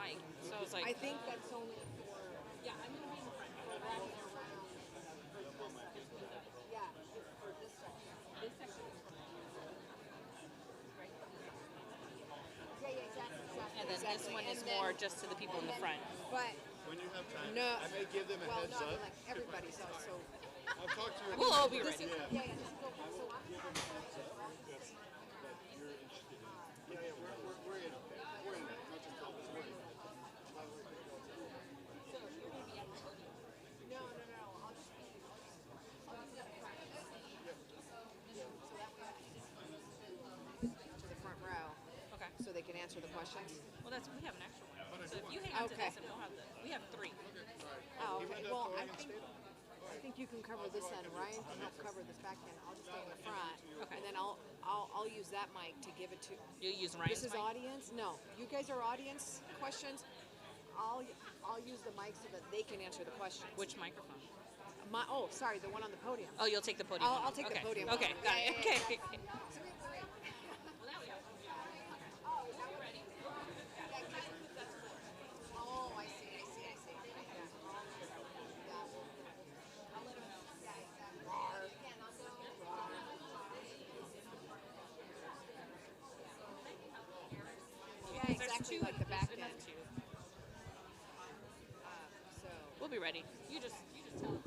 mic. So I was like, I think that's only for. yeah, I'm gonna be in the front. Yeah, for this section. This section is for right? Yeah, exactly. And then this one is more just to the people in the front. But When you have time, no, I may give them a heads no, I mean, up. like everybody's so. I'll talk to you. We'll all be This ready. is, Yeah. yeah, this is okay. So I'm Give them a heads up that you're interested in. Yeah, we're in. We're in. Not just tell us. We're in. No. I'll just be. So that way to the front row, Okay. so they can answer the questions. Well, we have an extra one. So if you hang on to Okay. this, and we have 3. Oh, okay. Well, I think you can cover this end. Ryan can help cover this back end. I'll just stay in the front, Okay. and then I'll use that mic to give it to. You use Ryan's This is mic? audience. No, you guys are audience questions. I'll use the mic so that they can answer the questions. Which microphone? Sorry, the one on the podium. Oh, you'll take the podium. I'll one. take Okay. the podium. Okay, one. got Yeah, it. yeah, Okay. yeah. Oh, I see. Yeah, There's exactly 2. like the back There's end. enough 2. So. We'll be ready. You just tell us.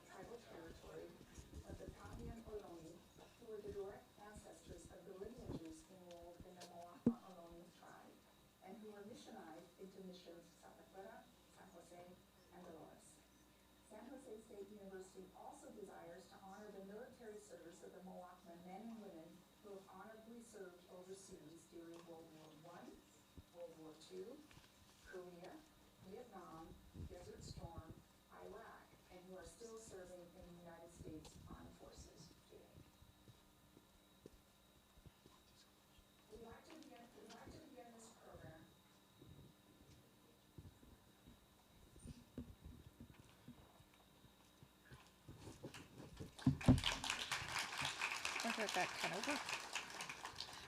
Tribal territory of the Papian Ohlone, who were the direct ancestors of the lineages enrolled in the Moapa Ohlone tribe, and who were missionized into missions Santa Clara, San Jose, and Dolores. San Jose State University also desires to honor the military service of the Moapa men and women who have honorably served overseas during World War I, World War II, Korea, Vietnam, Desert Storm, Iraq, and who are still serving in the United States Armed Forces today. We'd like to begin this program.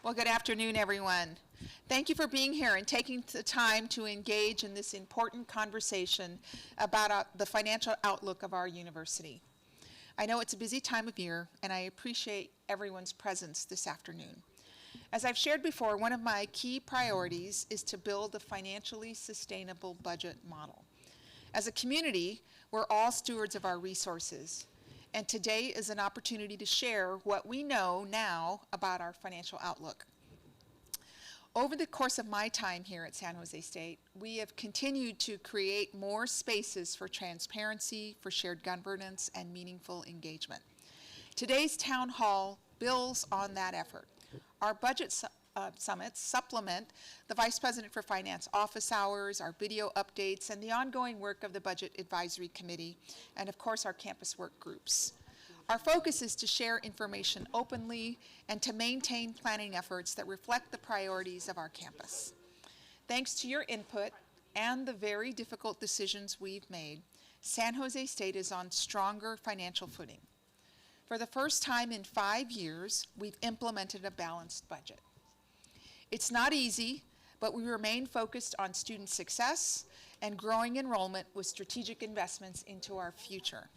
Well, good afternoon, everyone. Thank you for being here and taking the time to engage in this important conversation about the financial outlook of our university. I know it's a busy time of year, and I appreciate everyone's presence this afternoon. As I've shared before, one of my key priorities is to build a financially sustainable budget model. As a community, we're all stewards of our resources, and today is an opportunity to share what we know now about our financial outlook. Over the course of my time here at San Jose State, we have continued to create more spaces for transparency, for shared governance, and meaningful engagement. Today's town hall builds on that effort. Our budget summits supplement the Vice President for Finance office hours, our video updates, and the ongoing work of the Budget Advisory Committee, and of course our campus work groups. Our focus is to share information openly and to maintain planning efforts that reflect the priorities of our campus. Thanks to your input and the very difficult decisions we've made, San Jose State is on stronger financial footing. For the first time in 5 years, we've implemented a balanced budget. It's not easy, but we remain focused on student success and growing enrollment with strategic investments into our future.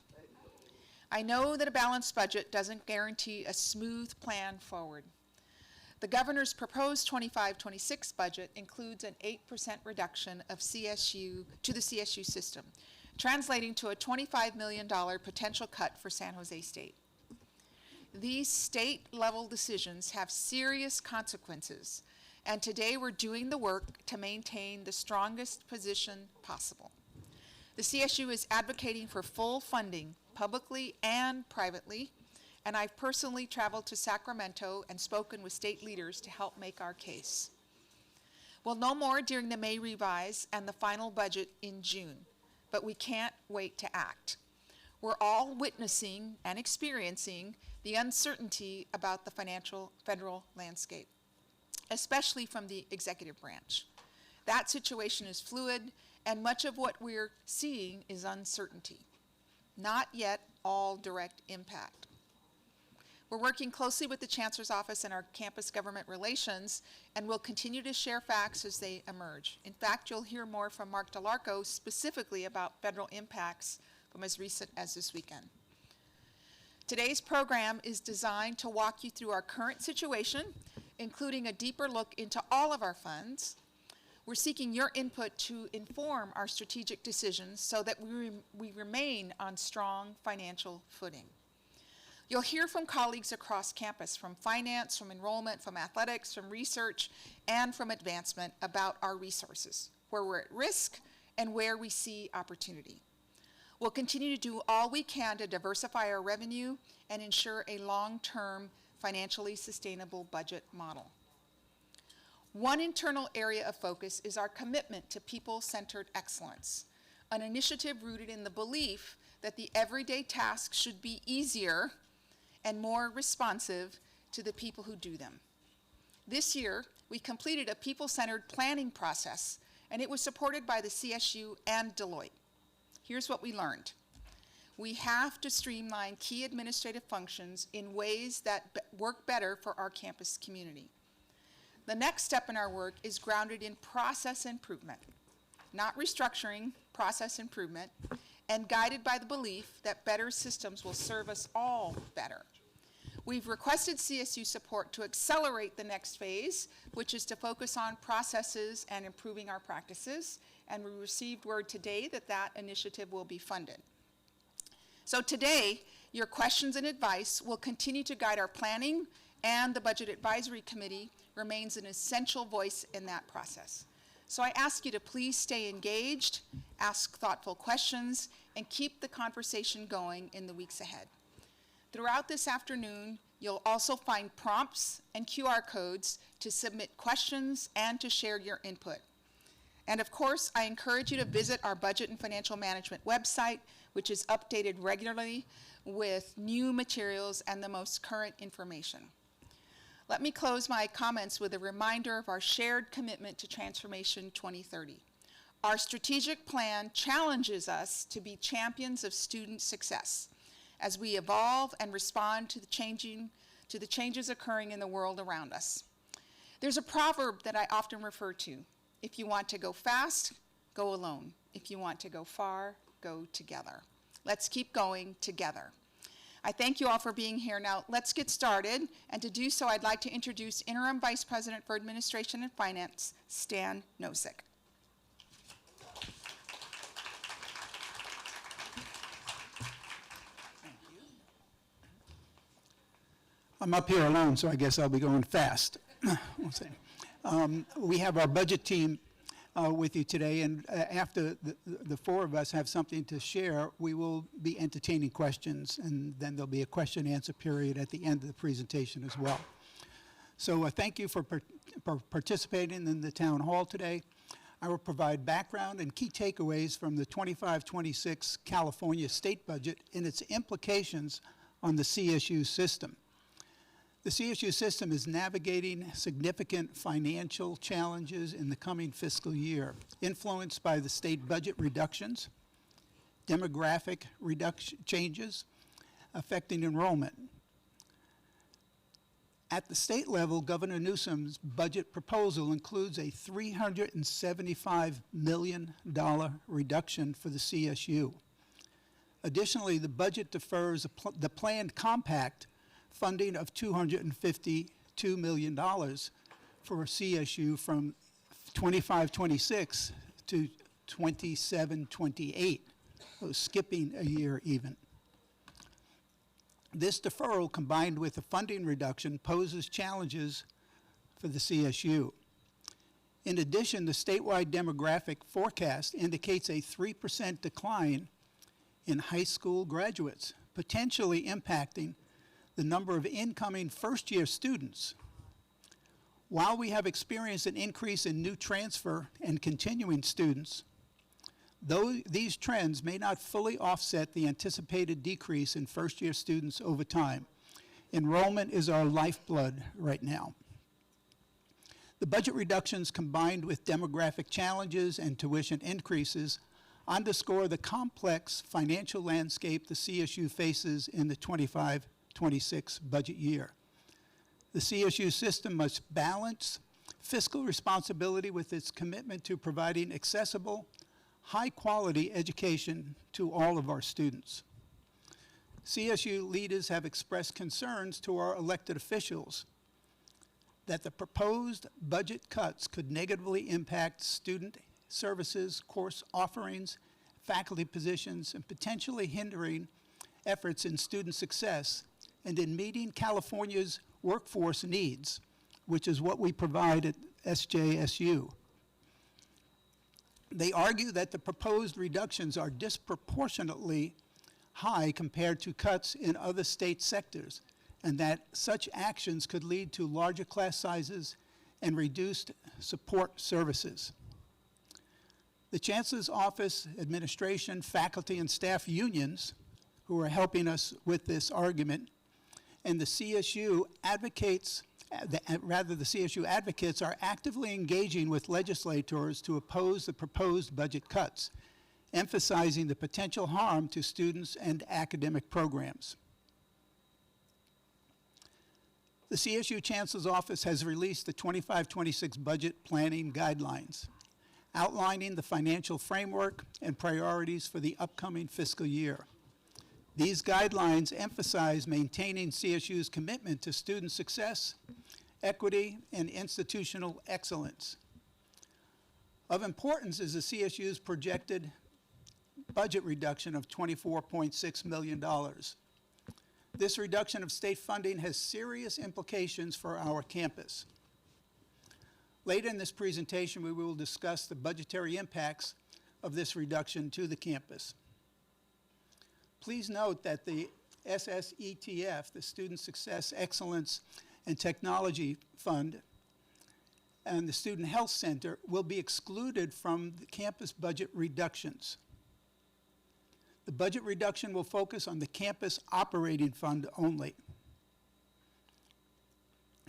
I know that a balanced budget doesn't guarantee a smooth plan forward. The governor's proposed 25-26 budget includes an 8% reduction of CSU to the CSU system, translating to a $25 million potential cut for San Jose State. These state-level decisions have serious consequences, and today we're doing the work to maintain the strongest position possible. The CSU is advocating for full funding, publicly and privately, and I've personally traveled to Sacramento and spoken with state leaders to help make our case. We'll know more during the May revise and the final budget in June, but we can't wait to act. We're all witnessing and experiencing the uncertainty about the financial federal landscape, especially from the executive branch. That situation is fluid, and much of what we're seeing is uncertainty, not yet all direct impact. We're working closely with the Chancellor's Office and our campus government relations, and we'll continue to share facts as they emerge. In fact, you'll hear more from Mark DeLarco specifically about federal impacts from as recent as this weekend. Today's program is designed to walk you through our current situation, including a deeper look into all of our funds. We're seeking your input to inform our strategic decisions so that we remain on strong financial footing. You'll hear from colleagues across campus, from finance, from enrollment, from athletics, from research, and from advancement about our resources, where we're at risk and where we see opportunity. We'll continue to do all we can to diversify our revenue and ensure a long-term, financially sustainable budget model. One internal area of focus is our commitment to people-centered excellence, an initiative rooted in the belief that the everyday tasks should be easier and more responsive to the people who do them. This year, we completed a people-centered planning process, and it was supported by the CSU and Deloitte. Here's what we learned. We have to streamline key administrative functions in ways that work better for our campus community. The next step in our work is grounded in process improvement, not restructuring, process improvement, and guided by the belief that better systems will serve us all better. We've requested CSU support to accelerate the next phase, which is to focus on processes and improving our practices, and we received word today that that initiative will be funded. So today, your questions and advice will continue to guide our planning, and the Budget Advisory Committee remains an essential voice in that process. So I ask you to please stay engaged, ask thoughtful questions, and keep the conversation going in the weeks ahead. Throughout this afternoon, you'll also find prompts and QR codes to submit questions and to share your input. And of course, I encourage you to visit our Budget and Financial Management website, which is updated regularly with new materials and the most current information. Let me close my comments with a reminder of our shared commitment to Transformation 2030. Our strategic plan challenges us to be champions of student success as we evolve and respond to the changes occurring in the world around us. There's a proverb that I often refer to. If you want to go fast, go alone. If you want to go far, go together. Let's keep going together. I thank you all for being here. Now, let's get started. And to do so, I'd like to introduce Interim Vice President for Administration and Finance, Stan Nosek. I'm up here alone, so I guess I'll be going fast. We'll see. We have our budget team with you today, and after the four of us have something to share, we will be entertaining questions, and then there'll be a question-answer period at the end of the presentation as well. So thank you for participating in the town hall today. I will provide background and key takeaways from the 25-26 California state budget and its implications on the CSU system. The CSU system is navigating significant financial challenges in the coming fiscal year, influenced by the state budget reductions, demographic changes affecting enrollment. At the state level, Governor Newsom's budget proposal includes a $375 million reduction for the CSU. Additionally, the budget defers the planned compact funding of $252 million for CSU from 25-26 to 27-28, so skipping a year even. This deferral, combined with the funding reduction, poses challenges for the CSU. In addition, the statewide demographic forecast indicates a 3% decline in high school graduates, potentially impacting the number of incoming first-year students. While we have experienced an increase in new transfer and continuing students, though these trends may not fully offset the anticipated decrease in first-year students over time, enrollment is our lifeblood right now. The budget reductions combined with demographic challenges and tuition increases underscore the complex financial landscape the CSU faces in the 25-26 budget year. The CSU system must balance fiscal responsibility with its commitment to providing accessible, high-quality education to all of our students. CSU leaders have expressed concerns to our elected officials that the proposed budget cuts could negatively impact student services, course offerings, faculty positions, and potentially hindering efforts in student success and in meeting California's workforce needs, which is what we provide at SJSU. They argue that the proposed reductions are disproportionately high compared to cuts in other state sectors, and that such actions could lead to larger class sizes and reduced support services. The Chancellor's Office, administration, faculty, and staff unions, who are helping us with this argument, and the CSU advocates, the CSU advocates are actively engaging with legislators to oppose the proposed budget cuts, emphasizing the potential harm to students and academic programs. The CSU Chancellor's Office has released the 25-26 budget planning guidelines, outlining the financial framework and priorities for the upcoming fiscal year. These guidelines emphasize maintaining CSU's commitment to student success, equity, and institutional excellence. Of importance is the CSU's projected budget reduction of $24.6 million. This reduction of state funding has serious implications for our campus. Later in this presentation, we will discuss the budgetary impacts of this reduction to the campus. Please note that the SSETF, the Student Success Excellence and Technology Fund, and the Student Health Center will be excluded from the campus budget reductions. The budget reduction will focus on the campus operating fund only.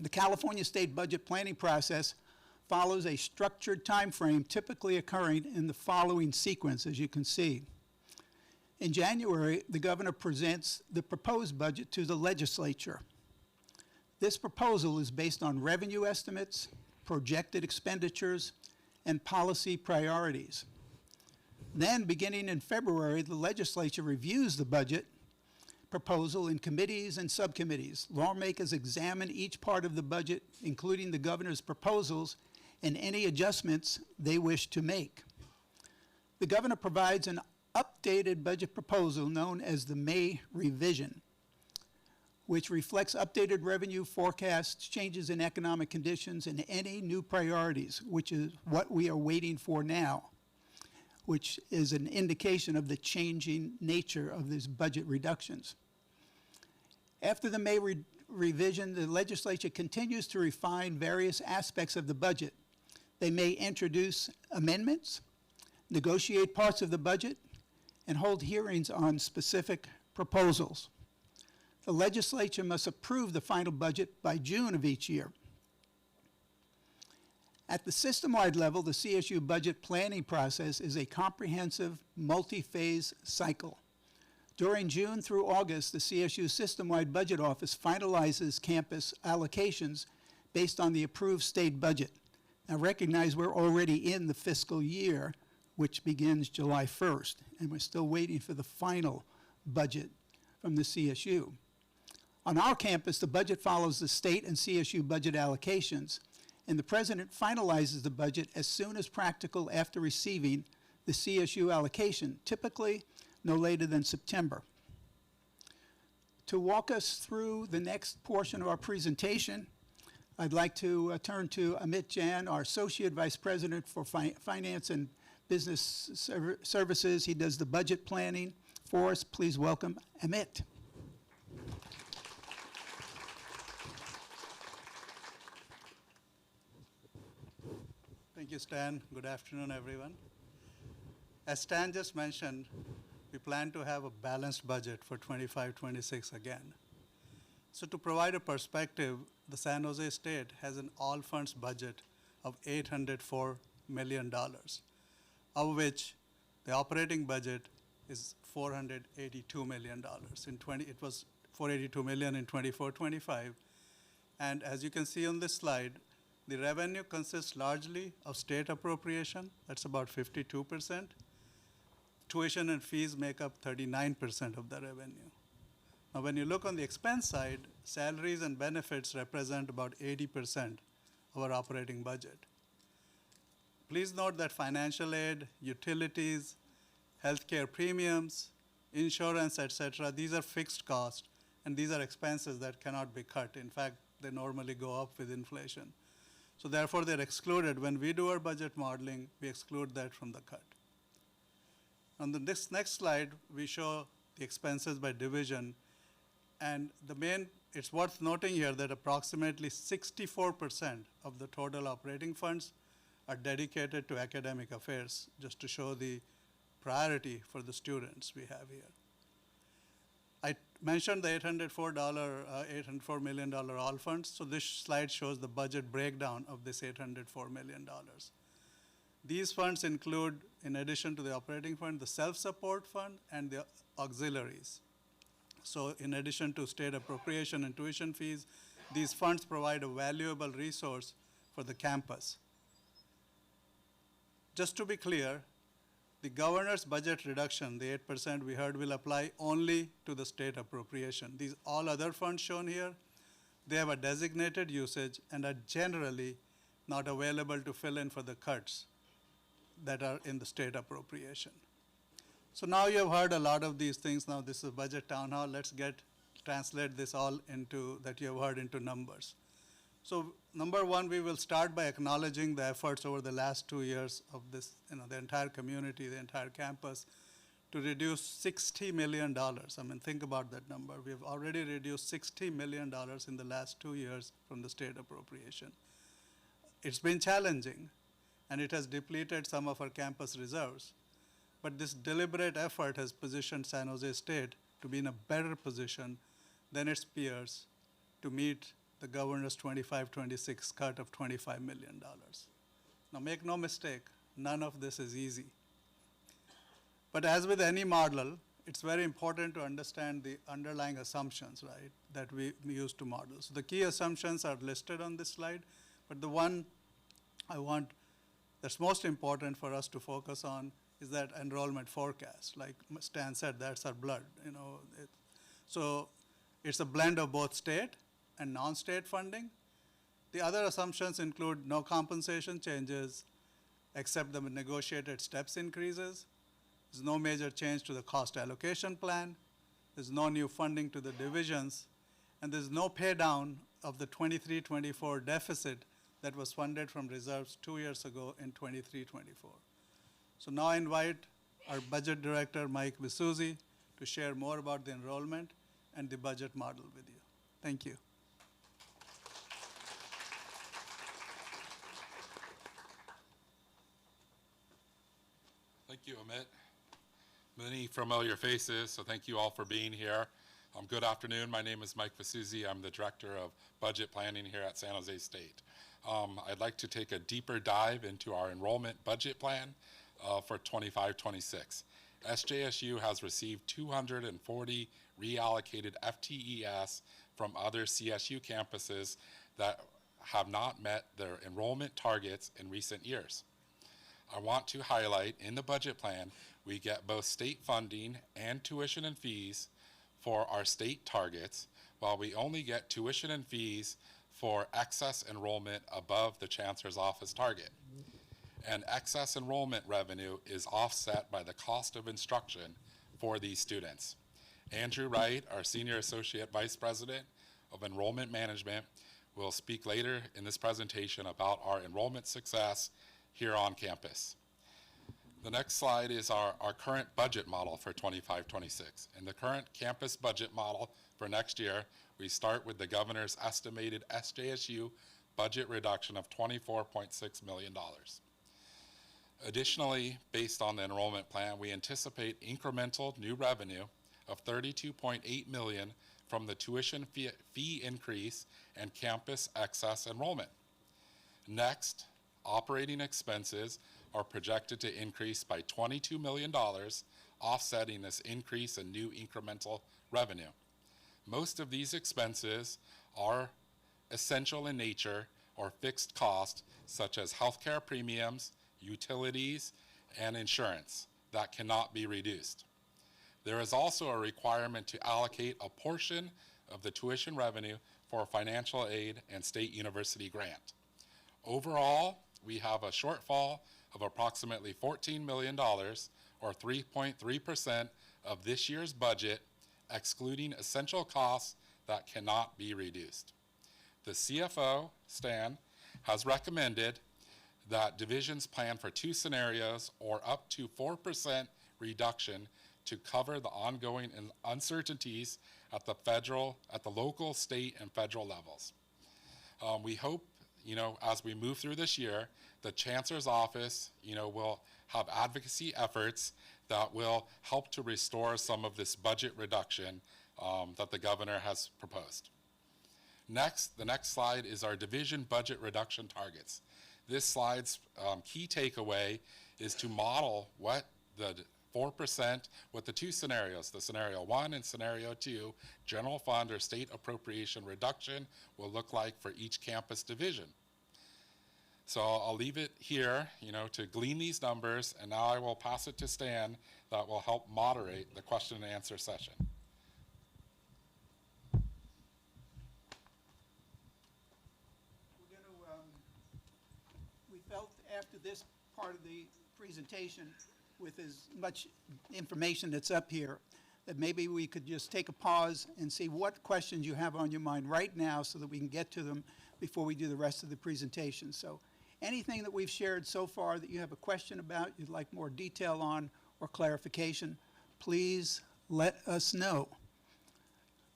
The California State budget planning process follows a structured time frame typically occurring in the following sequence, as you can see. In January, the governor presents the proposed budget to the legislature. This proposal is based on revenue estimates, projected expenditures, and policy priorities. Then, beginning in February, the legislature reviews the budget proposal in committees and subcommittees. Lawmakers examine each part of the budget, including the governor's proposals and any adjustments they wish to make. The governor provides an updated budget proposal known as the May revision, which reflects updated revenue forecasts, changes in economic conditions, and any new priorities, which is what we are waiting for now, which is an indication of the changing nature of these budget reductions. After the May revision, the legislature continues to refine various aspects of the budget. They may introduce amendments, negotiate parts of the budget, and hold hearings on specific proposals. The legislature must approve the final budget by June of each year. At the system-wide level, the CSU budget planning process is a comprehensive, multi-phase cycle. During June through August, the CSU system-wide budget office finalizes campus allocations based on the approved state budget. Now recognize we're already in the fiscal year, which begins July 1st, and we're still waiting for the final budget from the CSU. On our campus, the budget follows the state and CSU budget allocations, and the president finalizes the budget as soon as practical after receiving the CSU allocation, typically no later than September. To walk us through the next portion of our presentation, I'd like to turn to Amit Jain, our Associate Vice President for Finance and Business Services. He does the budget planning for us. Please welcome Amit. Thank you, Stan. Good afternoon, everyone. As Stan just mentioned, we plan to have a balanced budget for 25-26 again. So to provide a perspective, the San Jose State has an all-funds budget of $804 million, of which the operating budget is $482 million. It was $482 million in 24-25. And as you can see on this slide, the revenue consists largely of state appropriation, that's about 52%. Tuition and fees make up 39% of the revenue. Now, when you look on the expense side, salaries and benefits represent about 80% of our operating budget. Please note that financial aid, utilities, healthcare premiums, insurance, et cetera, these are fixed costs, and these are expenses that cannot be cut. In fact, they normally go up with inflation. So therefore, they're excluded. When we do our budget modeling, we exclude that from the cut. On the next slide, we show the expenses by division. And it's worth noting here that approximately 64% of the total operating funds are dedicated to academic affairs, just to show the priority for the students we have here. I mentioned the $804 million all funds, so this slide shows the budget breakdown of this $804 million. These funds include, in addition to the operating fund, the self-support fund and the auxiliaries. So in addition to state appropriation and tuition fees, these funds provide a valuable resource for the campus. Just to be clear, the governor's budget reduction, the 8% we heard, will apply only to the state appropriation. These all other funds shown here, they have a designated usage and are generally not available to fill in for the cuts that are in the state appropriation. So now you have heard a lot of these things. Now this is a budget town hall. Let's translate this all that you have heard into numbers. So number one, we will start by acknowledging the efforts over the last 2 years of this, the entire community, the entire campus, to reduce $60 million. I mean, think about that number. We have already reduced $60 million in the last 2 years from the state appropriation. It's been challenging, and it has depleted some of our campus reserves. But this deliberate effort has positioned San Jose State to be in a better position than its peers to meet the governor's 25-26 cut of $25 million. Now make no mistake, none of this is easy. But as with any model, it's very important to understand the underlying assumptions, right, that we use to model. So the key assumptions are listed on this slide, but the one that's most important for us to focus on is that enrollment forecast. Like Stan said, that's our blood. So it's a blend of both state and non-state funding. The other assumptions include no compensation changes except the negotiated steps increases. There's no major change to the cost allocation plan. There's no new funding to the divisions. And there's no pay down of the 23-24 deficit that was funded from reserves 2 years ago in 23-24. So now I invite our budget director, Mike Visuzzi, to share more about the enrollment and the budget model with you. Thank you. Thank you, Amit. Many familiar faces, so thank you all for being here. Good afternoon. My name is Mike Visuzzi. I'm the Director of Budget Planning here at San Jose State. I'd like to take a deeper dive into our enrollment budget plan for 25-26. SJSU has received 240 reallocated FTES from other CSU campuses that have not met their enrollment targets in recent years. I want to highlight in the budget plan, we get both state funding and tuition and fees for our state targets, while we only get tuition and fees for excess enrollment above the Chancellor's Office target. And excess enrollment revenue is offset by the cost of instruction for these students. Andrew Wright, our Senior Associate Vice President of Enrollment Management, will speak later in this presentation about our enrollment success here on campus. The next slide is our current budget model for 25-26. In the current campus budget model for next year, we start with the governor's estimated SJSU budget reduction of $24.6 million. Additionally, based on the enrollment plan, we anticipate incremental new revenue of $32.8 million from the tuition fee increase and campus excess enrollment. Next, operating expenses are projected to increase by $22 million, offsetting this increase in new incremental revenue. Most of these expenses are essential in nature or fixed cost, such as healthcare premiums, utilities, and insurance that cannot be reduced. There is also a requirement to allocate a portion of the tuition revenue for financial aid and state university grant. Overall, we have a shortfall of approximately $14 million, or 3.3% of this year's budget, excluding essential costs that cannot be reduced. The CFO, Stan, has recommended that divisions plan for 2 scenarios or up to 4% reduction to cover the ongoing uncertainties at the local, state, and federal levels. We hope, as we move through this year, the Chancellor's Office, will have advocacy efforts that will help to restore some of this budget reduction that the governor has proposed. Next, the next slide is our division budget reduction targets. This slide's key takeaway is to model what the 4% with the 2 scenarios, the scenario 1 and scenario 2, general fund or state appropriation reduction will look like for each campus division. So I'll leave it here, to glean these numbers, and now I will pass it to Stan that will help moderate the question and answer session. We felt after this part of the presentation, with as much information that's up here, that maybe we could just take a pause and see what questions you have on your mind right now so that we can get to them before we do the rest of the presentation. So anything that we've shared so far that you have a question about, you'd like more detail on or clarification, please let us know.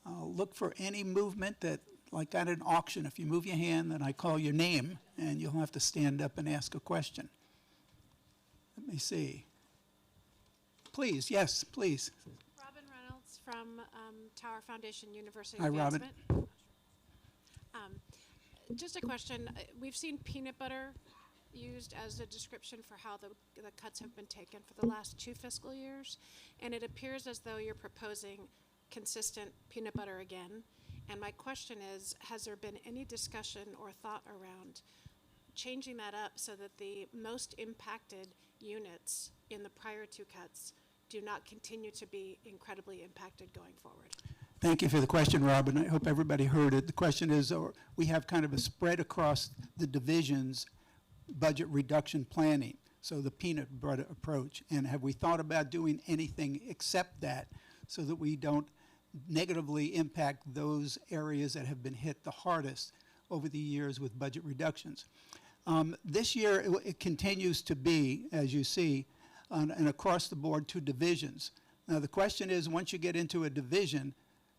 Look for any movement that, like at an auction, if you move your hand, then I call your name, and you'll have to stand up and ask a question. Let me see. Please, yes, please. Robin Reynolds from Tower Foundation University Hi, Robin. Advancement. Just a question. We've seen peanut butter used as a description for how the cuts have been taken for the last 2 fiscal years, and it appears as though you're proposing consistent peanut butter again. And my question is, has there been any discussion or thought around changing that up so that the most impacted units in the prior 2 cuts do not continue to be incredibly impacted going forward? Thank you for the question, Robin. I hope everybody heard it. The question is, we have kind of a spread across the divisions budget reduction planning, so the peanut butter approach. And have we thought about doing anything except that so that we don't negatively impact those areas that have been hit the hardest over the years with budget reductions? This year, it continues to be, as you see, and across the board, 2 divisions. Now, the question is, once you get into a division,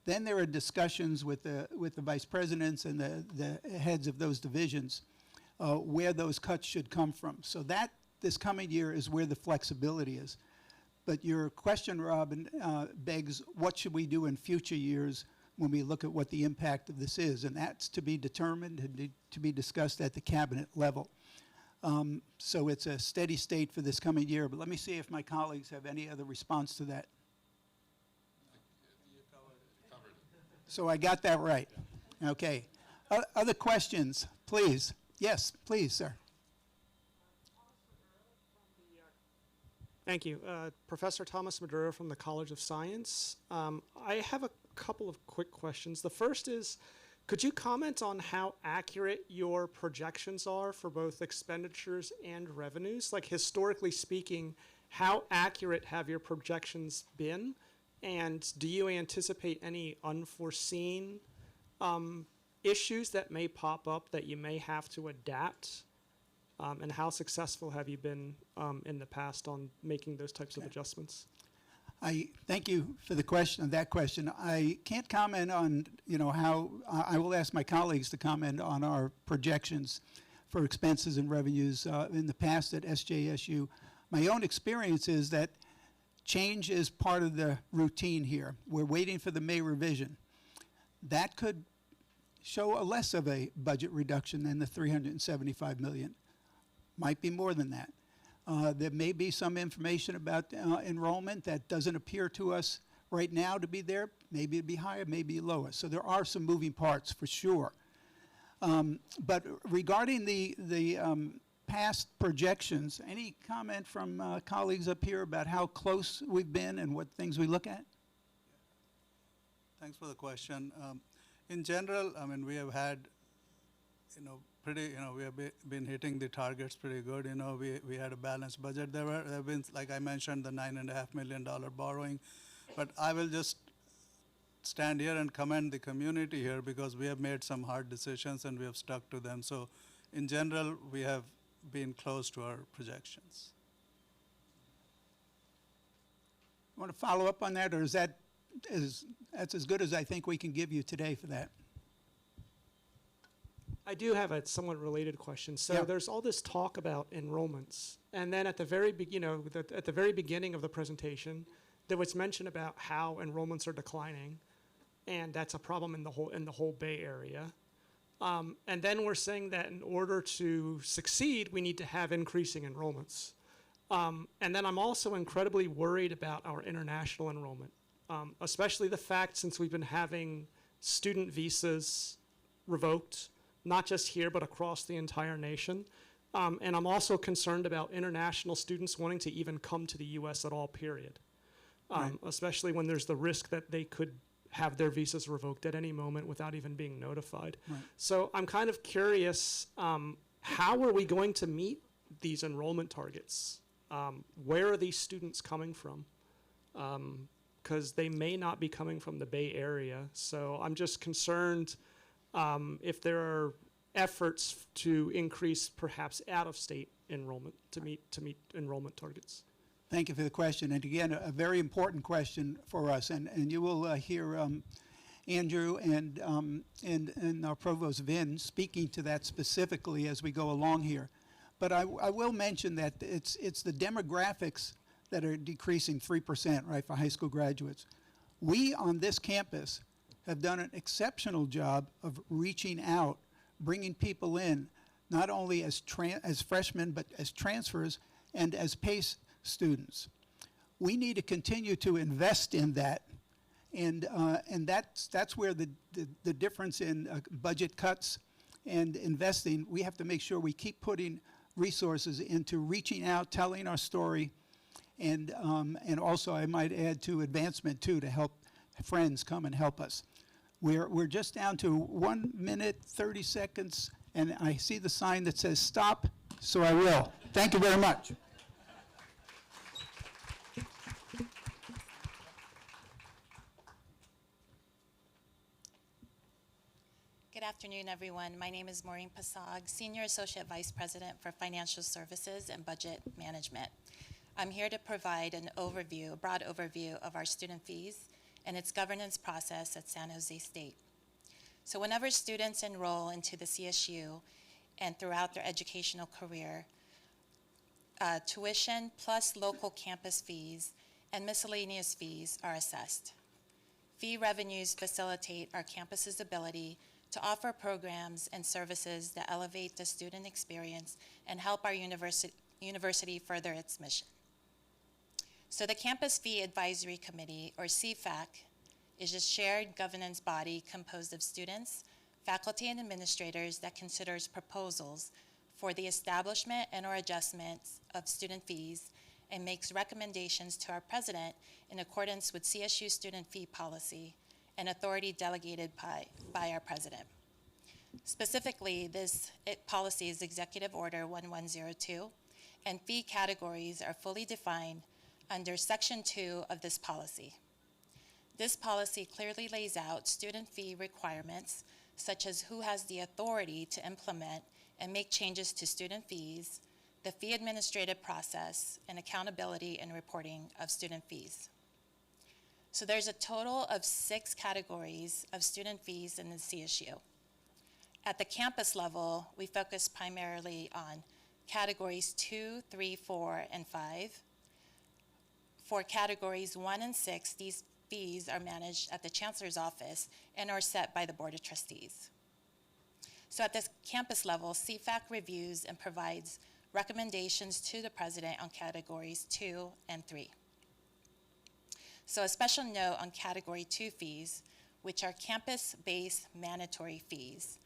then there are discussions with the vice presidents and the heads of those divisions where those cuts should come from. So that, this coming year, is where the flexibility is. But your question, Robin, begs, what should we do in future years when we look at what the impact of this is? And that's to be determined and to be discussed at the cabinet level. So it's a steady state for this coming year. But let me see if my colleagues have any other response to that. So I got that right. Okay. Other questions, please. Yes, please, sir. Thank you. Professor Thomas Maduro from the College of Science. I have a couple of quick questions. The first is, could you comment on how accurate your projections are for both expenditures and revenues? Like, historically speaking, how accurate have your projections been? And do you anticipate any unforeseen issues that may pop up that you may have to adapt? And how successful have you been in the past on making those types of adjustments? I thank you for the question. That question, I can't comment on how. I will ask my colleagues to comment on our projections for expenses and revenues in the past at SJSU. My own experience is that change is part of the routine here. We're waiting for the May revision. That could show a less of a budget reduction than the $375 million. Might be more than that. There may be some information about enrollment that doesn't appear to us right now to be there. Maybe it'd be higher, maybe lower. So there are some moving parts for sure. But regarding the past projections, any comment from colleagues up here about how close we've been and what things we look at? Thanks for the question. In general, I mean, we have had, we have been hitting the targets pretty good. We had a balanced budget. There have been, like I mentioned, the $9.5 million borrowing. But I will just stand here and commend the community here because we have made some hard decisions and we have stuck to them. So in general, we have been close to our projections. You want to follow up on that, or is that's as good as I think we can give you today for that? I do have a somewhat related question. So Yeah. there's all this talk about enrollments, and then at the very at the very beginning of the presentation, there was mention about how enrollments are declining, and that's a problem in the whole Bay Area. And then we're saying that in order to succeed, we need to have increasing enrollments. And then I'm also incredibly worried about our international enrollment, especially the fact since we've been having student visas revoked, not just here, but across the entire nation. And I'm also concerned about international students wanting to even come to the U.S. at all, period. Right. Especially when there's the risk that they could have their visas revoked at any moment without even being notified. Right. So I'm kind of curious, how are we going to meet these enrollment targets? Where are these students coming from? Because they may not be coming from the Bay Area. So I'm just concerned if there are efforts to increase perhaps out-of-state enrollment to meet enrollment targets. Thank you for the question. And again, a very important question for us. And you will hear Andrew and our Provost Vin speaking to that specifically as we go along here. But I will mention that it's the demographics that are decreasing 3%, right, for high school graduates. We on this campus have done an exceptional job of reaching out, bringing people in, not only as freshmen, but as transfers and as PACE students. We need to continue to invest in that, and that's where the difference in budget cuts and investing. We have to make sure we keep putting resources into reaching out, telling our story, and also I might add to advancement too, to help friends come and help us. We're just down to 1 minute 30 seconds, and I see the sign that says stop, so I will. Thank you very much. Good afternoon, everyone. My name is Maureen Pasag, Senior Associate Vice President for Financial Services and Budget Management. I'm here to provide a broad overview of our student fees and its governance process at San Jose State. So whenever students enroll into the CSU and throughout their educational career, tuition plus local campus fees and miscellaneous fees are assessed. Fee revenues facilitate our campus's ability to offer programs and services that elevate the student experience and help our university further its mission. So the Campus Fee Advisory Committee, or CFAC, is a shared governance body composed of students, faculty, and administrators that considers proposals for the establishment and or adjustments of student fees and makes recommendations to our president in accordance with CSU student fee policy and authority delegated by our president. Specifically, this policy is Executive Order 1102, and fee categories are fully defined under Section 2 of this policy. This policy clearly lays out student fee requirements, such as who has the authority to implement and make changes to student fees, the fee administrative process, and accountability and reporting of student fees. So there's a total of 6 categories of student fees in the CSU. At the campus level, we focus primarily on categories 2, 3, 4, and 5. For categories 1 and 6, these fees are managed at the Chancellor's office and are set by the Board of Trustees. So at this campus level, CFAC reviews and provides recommendations to the President on categories 2 and 3. So a special note on category 2 fees, which are campus-based mandatory fees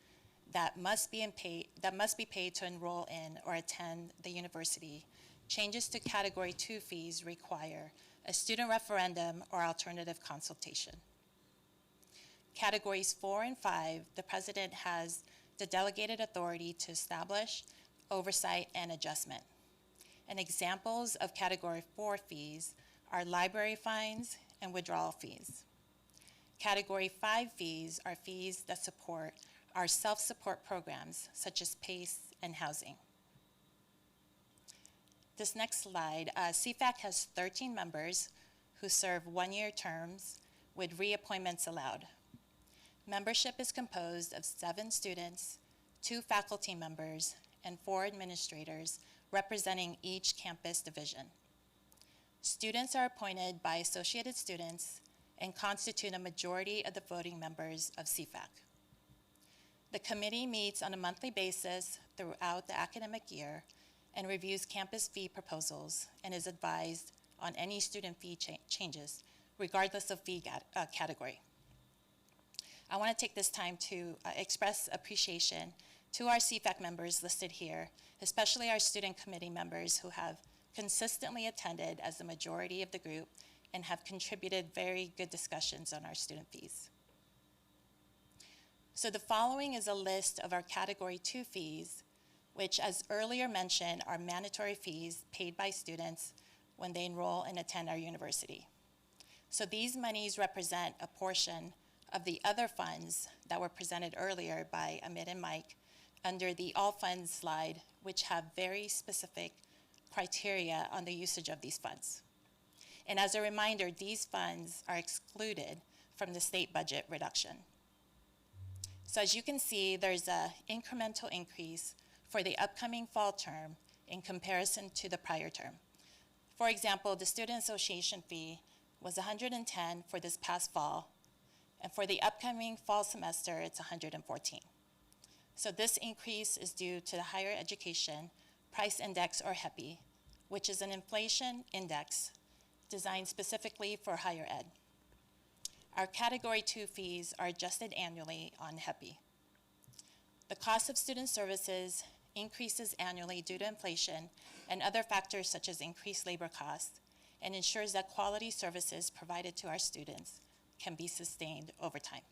that must be paid to enroll in or attend the university. Changes to category 2 fees require a student referendum or alternative consultation. Categories 4 and 5, the President has the delegated authority to establish oversight and adjustment. And examples of category 4 fees are library fines and withdrawal fees. Category 5 fees are fees that support our self-support programs, such as PACE and housing. This next slide, CFAC has 13 members who serve one-year terms with reappointments allowed. Membership is composed of 7 students, 2 faculty members, and 4 administrators representing each campus division. Students are appointed by associated students and constitute a majority of the voting members of CFAC. The committee meets on a monthly basis throughout the academic year and reviews campus fee proposals and is advised on any student fee changes, regardless of fee category. I want to take this time to express appreciation to our CFAC members listed here, especially our student committee members who have consistently attended as the majority of the group and have contributed very good discussions on our student fees. So the following is a list of our category 2 fees, which, as earlier mentioned, are mandatory fees paid by students when they enroll and attend our university. So these monies represent a portion of the other funds that were presented earlier by Amit and Mike under the all funds slide, which have very specific criteria on the usage of these funds. And as a reminder, these funds are excluded from the state budget reduction. So as you can see, there's an incremental increase for the upcoming fall term in comparison to the prior term. For example, the Student Association fee was $110 for this past fall, and for the upcoming fall semester, it's $114. So this increase is due to the Higher Education Price Index, or HEPI, which is an inflation index designed specifically for higher ed. Our category 2 fees are adjusted annually on HEPI. The cost of student services increases annually due to inflation and other factors such as increased labor costs, and ensures that quality services provided to our students can be sustained over time.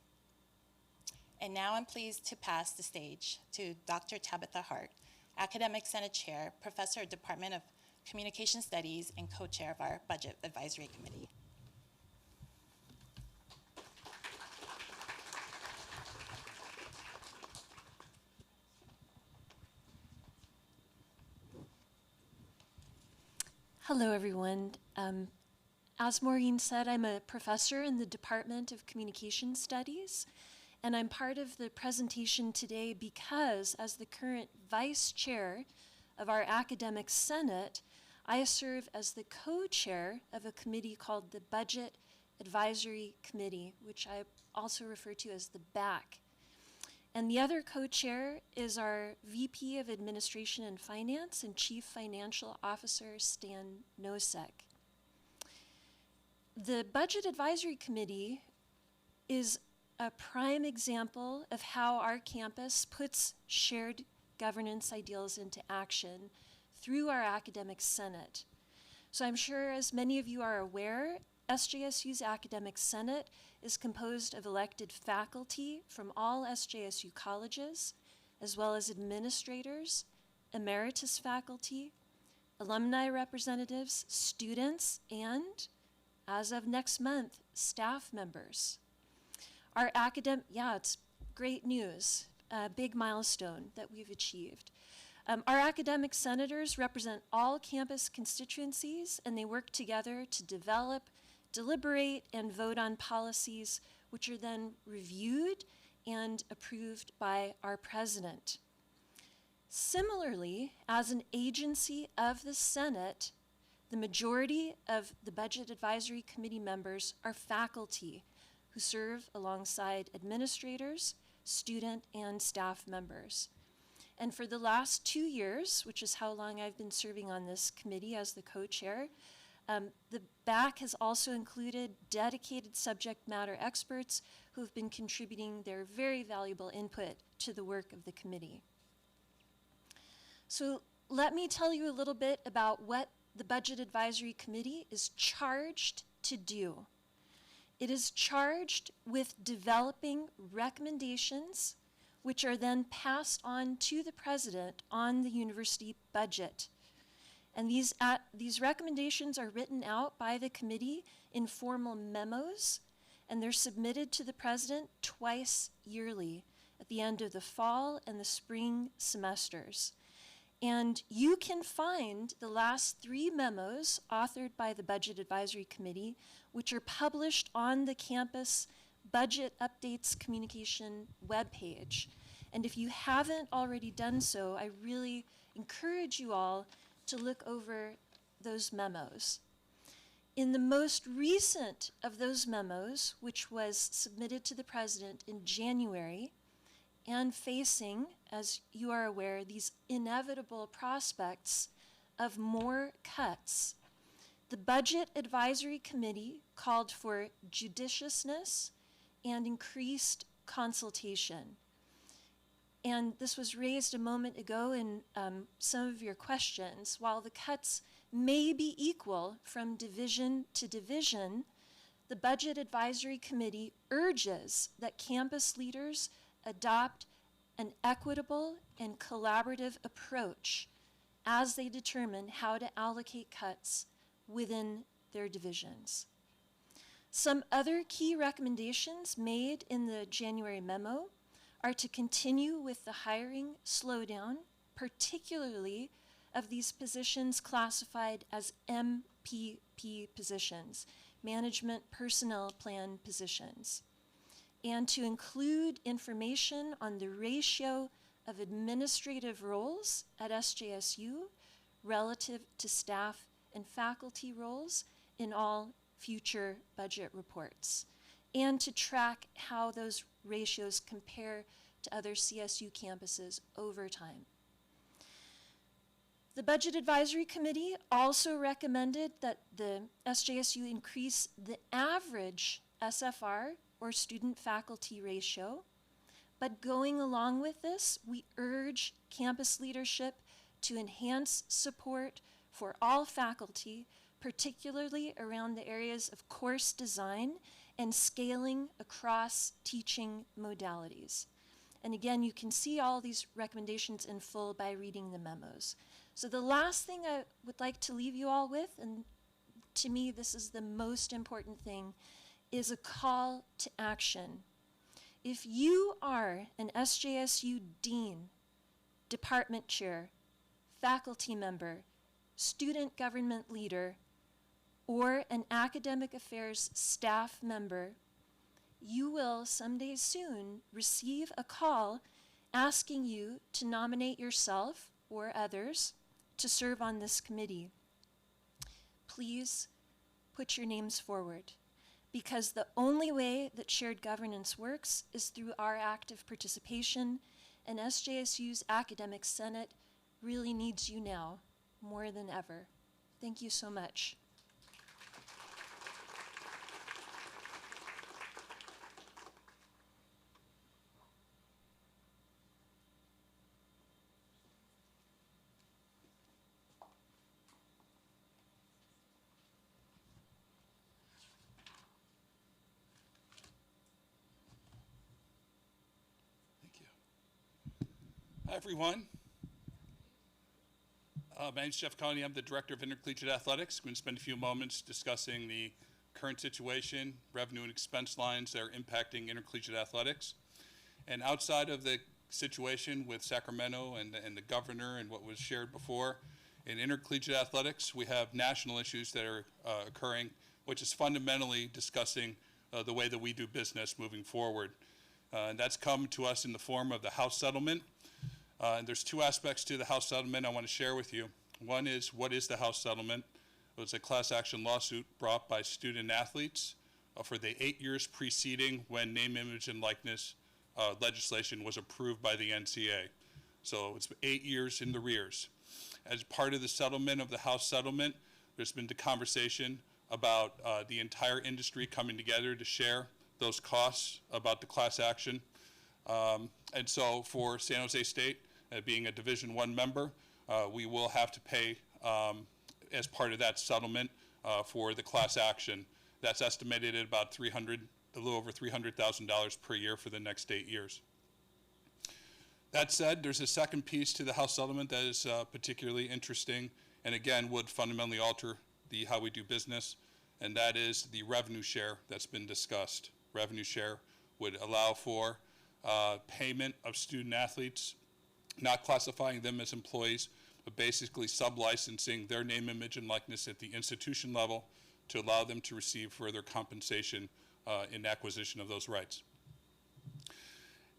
And now I'm pleased to pass the stage to Dr. Tabitha Hart, Academic Senate Chair, Professor of Department of Communication Studies, and co-chair of our Budget Advisory Committee. Hello, everyone. As Maureen said, I'm a professor in the Department of Communication Studies, and I'm part of the presentation today because, as the current vice chair of our Academic Senate, I serve as the co-chair of a committee called the Budget Advisory Committee, which I also refer to as the BAC. And the other co-chair is our VP of Administration and Finance and Chief Financial Officer, Stan Nosek. The Budget Advisory Committee is a prime example of how our campus puts shared governance ideals into action through our Academic Senate. So I'm sure, as many of you are aware, SJSU's Academic Senate is composed of elected faculty from all SJSU colleges, as well as administrators, emeritus faculty, alumni representatives, students, and, as of next month, staff members. Our it's great news, a big milestone that we've achieved. Our academic senators represent all campus constituencies, and they work together to develop, deliberate, and vote on policies which are then reviewed and approved by our president. Similarly, as an agency of the Senate, the majority of the Budget Advisory Committee members are faculty who serve alongside administrators, student, and staff members. And for the last 2 years, which is how long I've been serving on this committee as the co-chair, the BAC has also included dedicated subject matter experts who have been contributing their very valuable input to the work of the committee. So let me tell you a little bit about what the Budget Advisory Committee is charged to do. It is charged with developing recommendations which are then passed on to the president on the university budget. And these recommendations are written out by the committee in formal memos, and they're submitted to the president twice yearly at the end of the fall and the spring semesters. And you can find the last 3 memos authored by the Budget Advisory Committee, which are published on the campus Budget Updates Communication webpage. And if you haven't already done so, I really encourage you all to look over those memos. In the most recent of those memos, which was submitted to the president in January, and facing, as you are aware, these inevitable prospects of more cuts, the Budget Advisory Committee called for judiciousness and increased consultation. And this was raised a moment ago in some of your questions. While the cuts may be equal from division to division, the Budget Advisory Committee urges that campus leaders adopt an equitable and collaborative approach as they determine how to allocate cuts within their divisions. Some other key recommendations made in the January memo are to continue with the hiring slowdown, particularly of these positions classified as MPP positions, Management Personnel Plan positions, and to include information on the ratio of administrative roles at SJSU relative to staff and faculty roles in all future budget reports, and to track how those ratios compare to other CSU campuses over time. The Budget Advisory Committee also recommended that the SJSU increase the average SFR, or student-faculty ratio, but going along with this, we urge campus leadership to enhance support for all faculty, particularly around the areas of course design and scaling across teaching modalities. And again, you can see all these recommendations in full by reading the memos. So the last thing I would like to leave you all with, and to me this is the most important thing, is a call to action. If you are an SJSU dean, department chair, faculty member, student government leader, or an academic affairs staff member, you will someday soon receive a call asking you to nominate yourself or others to serve on this committee. Please put your names forward, because the only way that shared governance works is through our active participation, and SJSU's Academic Senate really needs you now more than ever. Thank you so much. Hi, everyone. My name's Jeff Coney. I'm the Director of Intercollegiate Athletics. I'm going to spend a few moments discussing the current situation, revenue and expense lines that are impacting intercollegiate athletics. And outside of the situation with Sacramento and the governor and what was shared before, in intercollegiate athletics, we have national issues that are occurring, which is fundamentally discussing the way that we do business moving forward. And that's come to us in the form of the House settlement. And there's two aspects to the House settlement I want to share with you. One is, what is the House settlement? It was a class action lawsuit brought by student athletes for the 8 years preceding when name, image, and likeness legislation was approved by the NCAA. So it's 8 years in the rears. As part of the settlement of the House settlement, there's been the conversation about the entire industry coming together to share those costs about the class action. And so for San Jose State, being a Division I member, we will have to pay as part of that settlement for the class action. That's estimated at about a little over $300,000 per year for the next 8 years. That said, there's a second piece to the House settlement that is particularly interesting, and again would fundamentally alter how we do business, and that is the revenue share that's been discussed. Revenue share would allow for payment of student athletes, not classifying them as employees, but basically sub-licensing their name, image, and likeness at the institution level to allow them to receive further compensation in acquisition of those rights.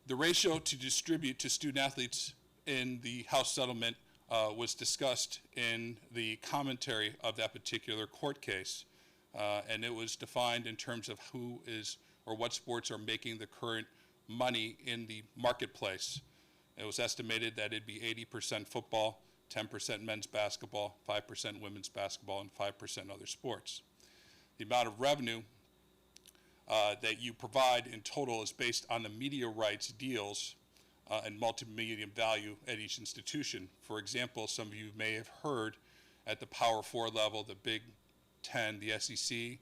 The ratio to distribute to student athletes in the House settlement was discussed in the commentary of that particular court case, and it was defined in terms of who is or what sports are making the current money in the marketplace. It was estimated that it'd be 80% football, 10% men's basketball, 5% women's basketball, and 5% other sports. The amount of revenue that you provide in total is based on the media rights deals and multimedia value at each institution. For example, some of you may have heard at the Power 4 level, the Big Ten, the SEC,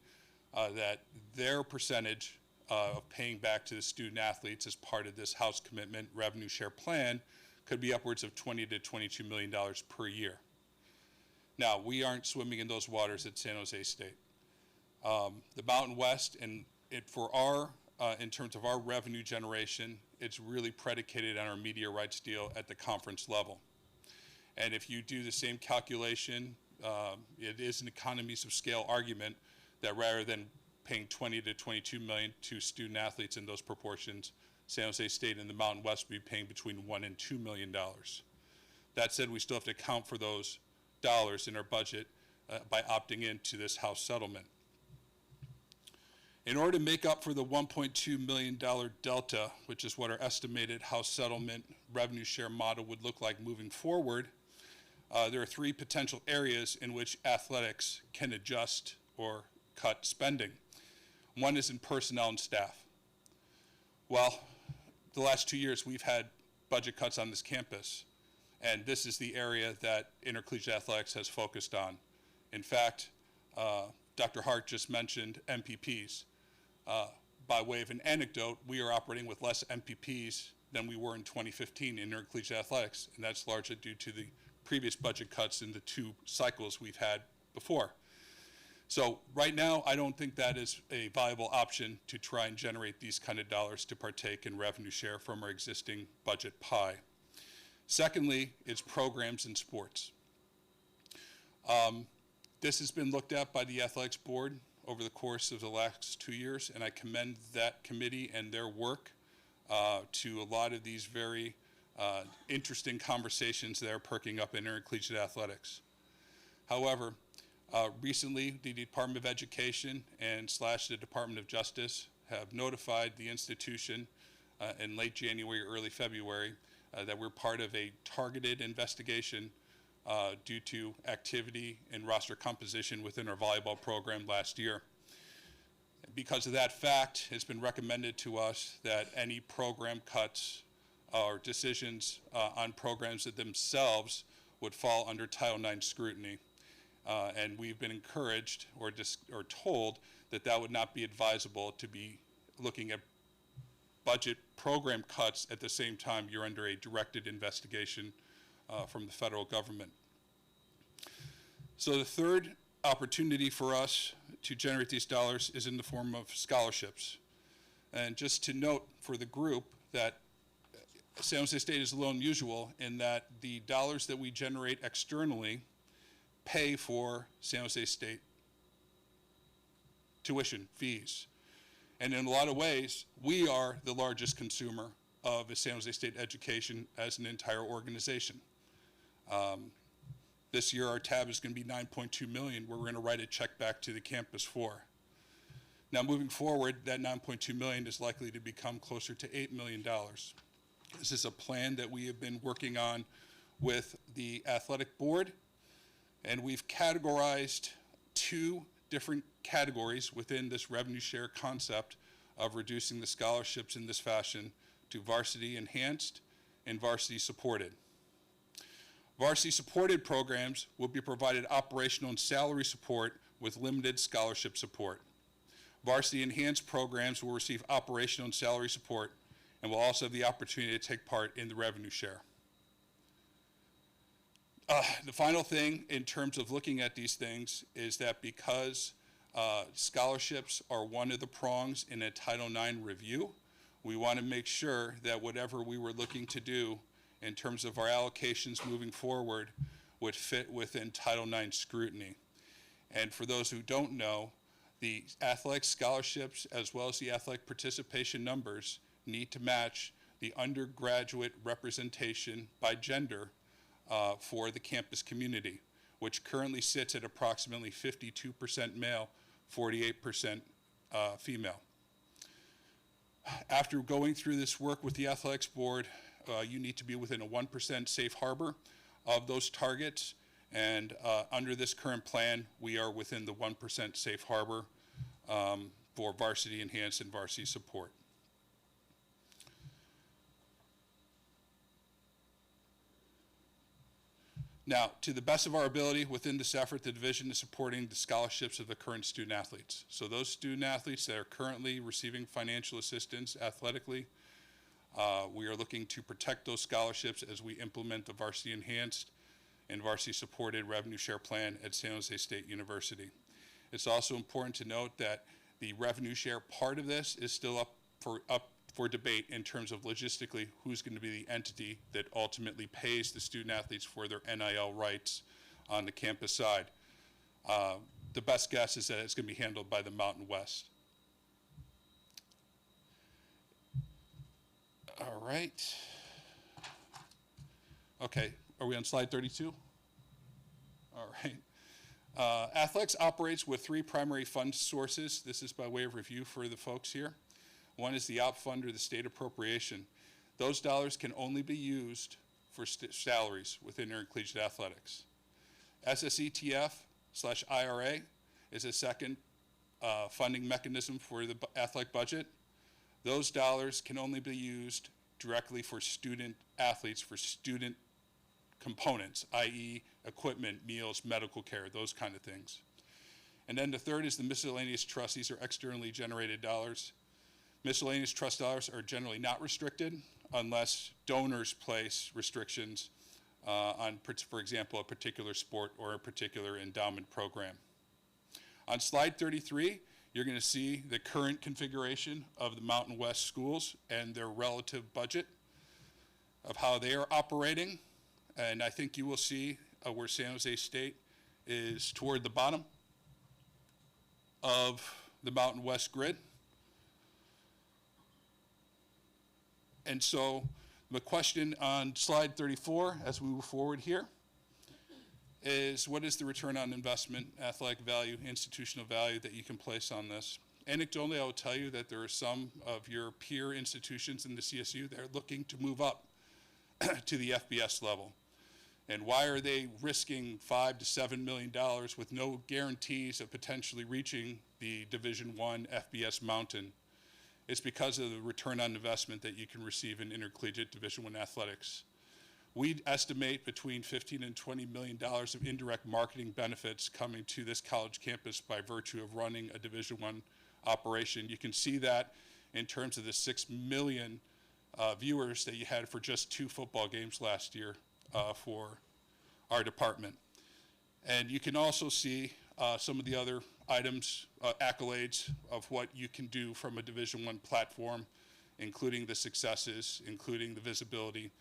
that their percentage of paying back to the student athletes as part of this House commitment revenue share plan could be upwards of $20 to $22 million per year. Now, we aren't swimming in those waters at San Jose State. The Mountain West, and for our, in terms of our revenue generation, it's really predicated on our media rights deal at the conference level. And if you do the same calculation, it is an economies of scale argument that rather than paying 20 to 22 million to student athletes in those proportions, San Jose State and the Mountain West would be paying between $1 and $2 million. That said, we still have to account for those dollars in our budget by opting into this House settlement. In order to make up for the $1.2 million delta, which is what our estimated House settlement revenue share model would look like moving forward, there are three potential areas in which athletics can adjust or cut spending. One is in personnel and staff. Well, the last 2 years we've had budget cuts on this campus, and this is the area that intercollegiate athletics has focused on. In fact, Dr. Hart just mentioned MPPs. By way of an anecdote, we are operating with less MPPs than we were in 2015 in intercollegiate athletics, and that's largely due to the previous budget cuts in the 2 cycles we've had before. So right now, I don't think that is a viable option to try and generate these kind of dollars to partake in revenue share from our existing budget pie. Secondly, it's programs and sports. This has been looked at by the athletics board over the course of the last 2 years, and I commend that committee and their work to a lot of these very interesting conversations that are perking up in intercollegiate athletics. However, recently, the Department of Education and the Department of Justice have notified the institution in late January, early February, that we're part of a targeted investigation due to activity and roster composition within our volleyball program last year. Because of that fact, it's been recommended to us that any program cuts or decisions on programs that themselves would fall under Title IX scrutiny. And we've been encouraged or told that that would not be advisable to be looking at budget program cuts at the same time you're under a directed investigation from the federal government. So the third opportunity for us to generate these dollars is in the form of scholarships. And just to note for the group that San Jose State is a little unusual in that the dollars that we generate externally pay for San Jose State tuition fees. And in a lot of ways, we are the largest consumer of a San Jose State education as an entire organization. This year, our tab is going to be $9.2 million, where we're going to write a check back to the campus for. Now, moving forward, that $9.2 million is likely to become closer to $8 million. This is a plan that we have been working on with the athletic board, and we've categorized 2 different categories within this revenue share concept of reducing the scholarships in this fashion to varsity enhanced and varsity supported. Varsity supported programs will be provided operational and salary support with limited scholarship support. Varsity enhanced programs will receive operational and salary support and will also have the opportunity to take part in the revenue share. The final thing in terms of looking at these things is that because scholarships are one of the prongs in a Title IX review, we want to make sure that whatever we were looking to do in terms of our allocations moving forward would fit within Title IX scrutiny. And for those who don't know, the athletic scholarships as well as the athletic participation numbers need to match the undergraduate representation by gender for the campus community, which currently sits at approximately 52% male, 48% female. After going through this work with the athletics board, you need to be within a 1% safe harbor of those targets, and under this current plan, we are within the 1% safe harbor for varsity enhanced and varsity support. Now, to the best of our ability within this effort, the division is supporting the scholarships of the current student athletes. So those student athletes that are currently receiving financial assistance athletically, we are looking to protect those scholarships as we implement the varsity enhanced and varsity supported revenue share plan at San Jose State University. It's also important to note that the revenue share part of this is still up for debate in terms of logistically who's going to be the entity that ultimately pays the student athletes for their NIL rights on the campus side. The best guess is that it's going to be handled by the Mountain West. All right. Okay, are we on slide 32? All right. Athletics operates with 3 primary fund sources. This is by way of review for the folks here. One is the op fund or the state appropriation. Those dollars can only be used for salaries within intercollegiate athletics. SSETF/IRA is a second funding mechanism for the athletic budget. Those dollars can only be used directly for student athletes, for student components, i.e. equipment, meals, medical care, those kind of things. And then the third is the miscellaneous trust. These are externally generated dollars. Miscellaneous trust dollars are generally not restricted unless donors place restrictions on, for example, a particular sport or a particular endowment program. On slide 33, you're going to see the current configuration of the Mountain West schools and their relative budget of how they are operating. And I think you will see where San Jose State is toward the bottom of the Mountain West grid. And so the question on slide 34, as we move forward here, is what is the return on investment, athletic value, institutional value that you can place on this? Anecdotally, I will tell you that there are some of your peer institutions in the CSU that are looking to move up to the FBS level. And why are they risking $5 to $7 million with no guarantees of potentially reaching the Division I FBS mountain? It's because of the return on investment that you can receive in intercollegiate Division I athletics. We estimate between $15 and $20 million of indirect marketing benefits coming to this college campus by virtue of running a Division I operation. You can see that in terms of the 6 million viewers that you had for just 2 football games last year for our department. And you can also see some of the other items, accolades of what you can do from a Division I platform, including the successes, including the visibility,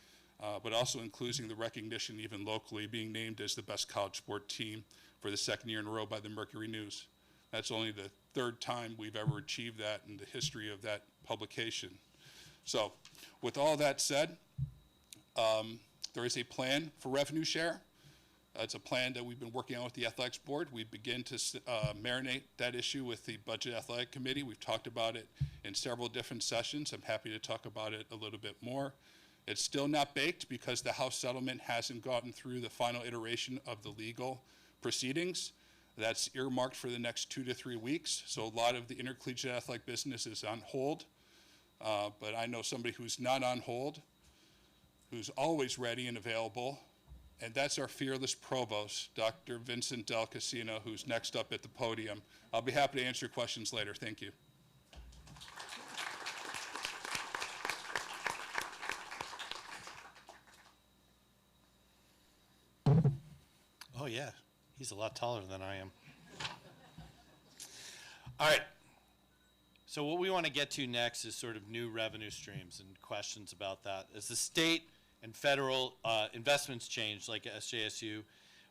but also including the recognition even locally, being named as the best college sport team for the 2nd year in a row by the Mercury News. That's only the third time we've ever achieved that in the history of that publication. So with all that said, there is a plan for revenue share. It's a plan that we've been working on with the Athletics Board. We begin to marinate that issue with the Budget Athletic Committee. We've talked about it in several different sessions. I'm happy to talk about it a little bit more. It's still not baked because the House settlement hasn't gotten through the final iteration of the legal proceedings. That's earmarked for the next 2 to 3 weeks. So a lot of the intercollegiate athletic business is on hold. But I know somebody who's not on hold, who's always ready and available, and that's our fearless provost, Dr. Vincent Del Casino, who's next up at the podium. I'll be happy to answer your questions later. Thank you. Oh, yeah. He's a lot taller than I am. All right. So what we want to get to next is sort of new revenue streams and questions about that. As the state and federal investments change, like SJSU,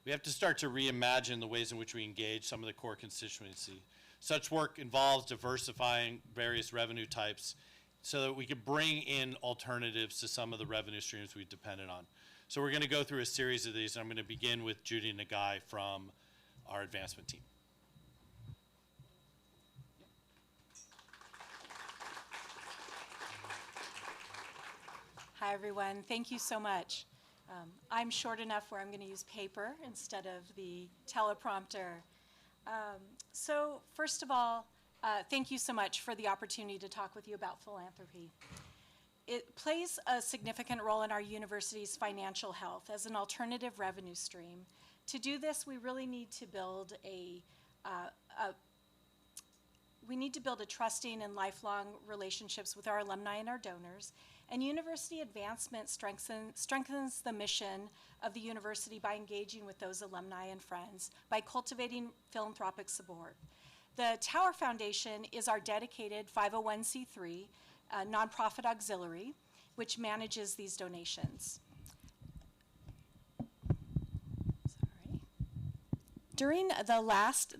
we have to start to reimagine the ways in which we engage some of the core constituency. Such work involves diversifying various revenue types so that we could bring in alternatives to some of the revenue streams we've depended on. So we're going to go through a series of these, and I'm going to begin with Judy Nagai from our advancement team. Hi, everyone. Thank you so much. I'm short enough where I'm going to use paper instead of the teleprompter. So first of all, thank you so much for the opportunity to talk with you about philanthropy. It plays a significant role in our university's financial health as an alternative revenue stream. To do this, we really need to build a trusting and lifelong relationships with our alumni and our donors. And university advancement strengthens the mission of the university by engaging with those alumni and friends, by cultivating philanthropic support. The Tower Foundation is our dedicated 501c3 nonprofit auxiliary, which manages these donations. During the last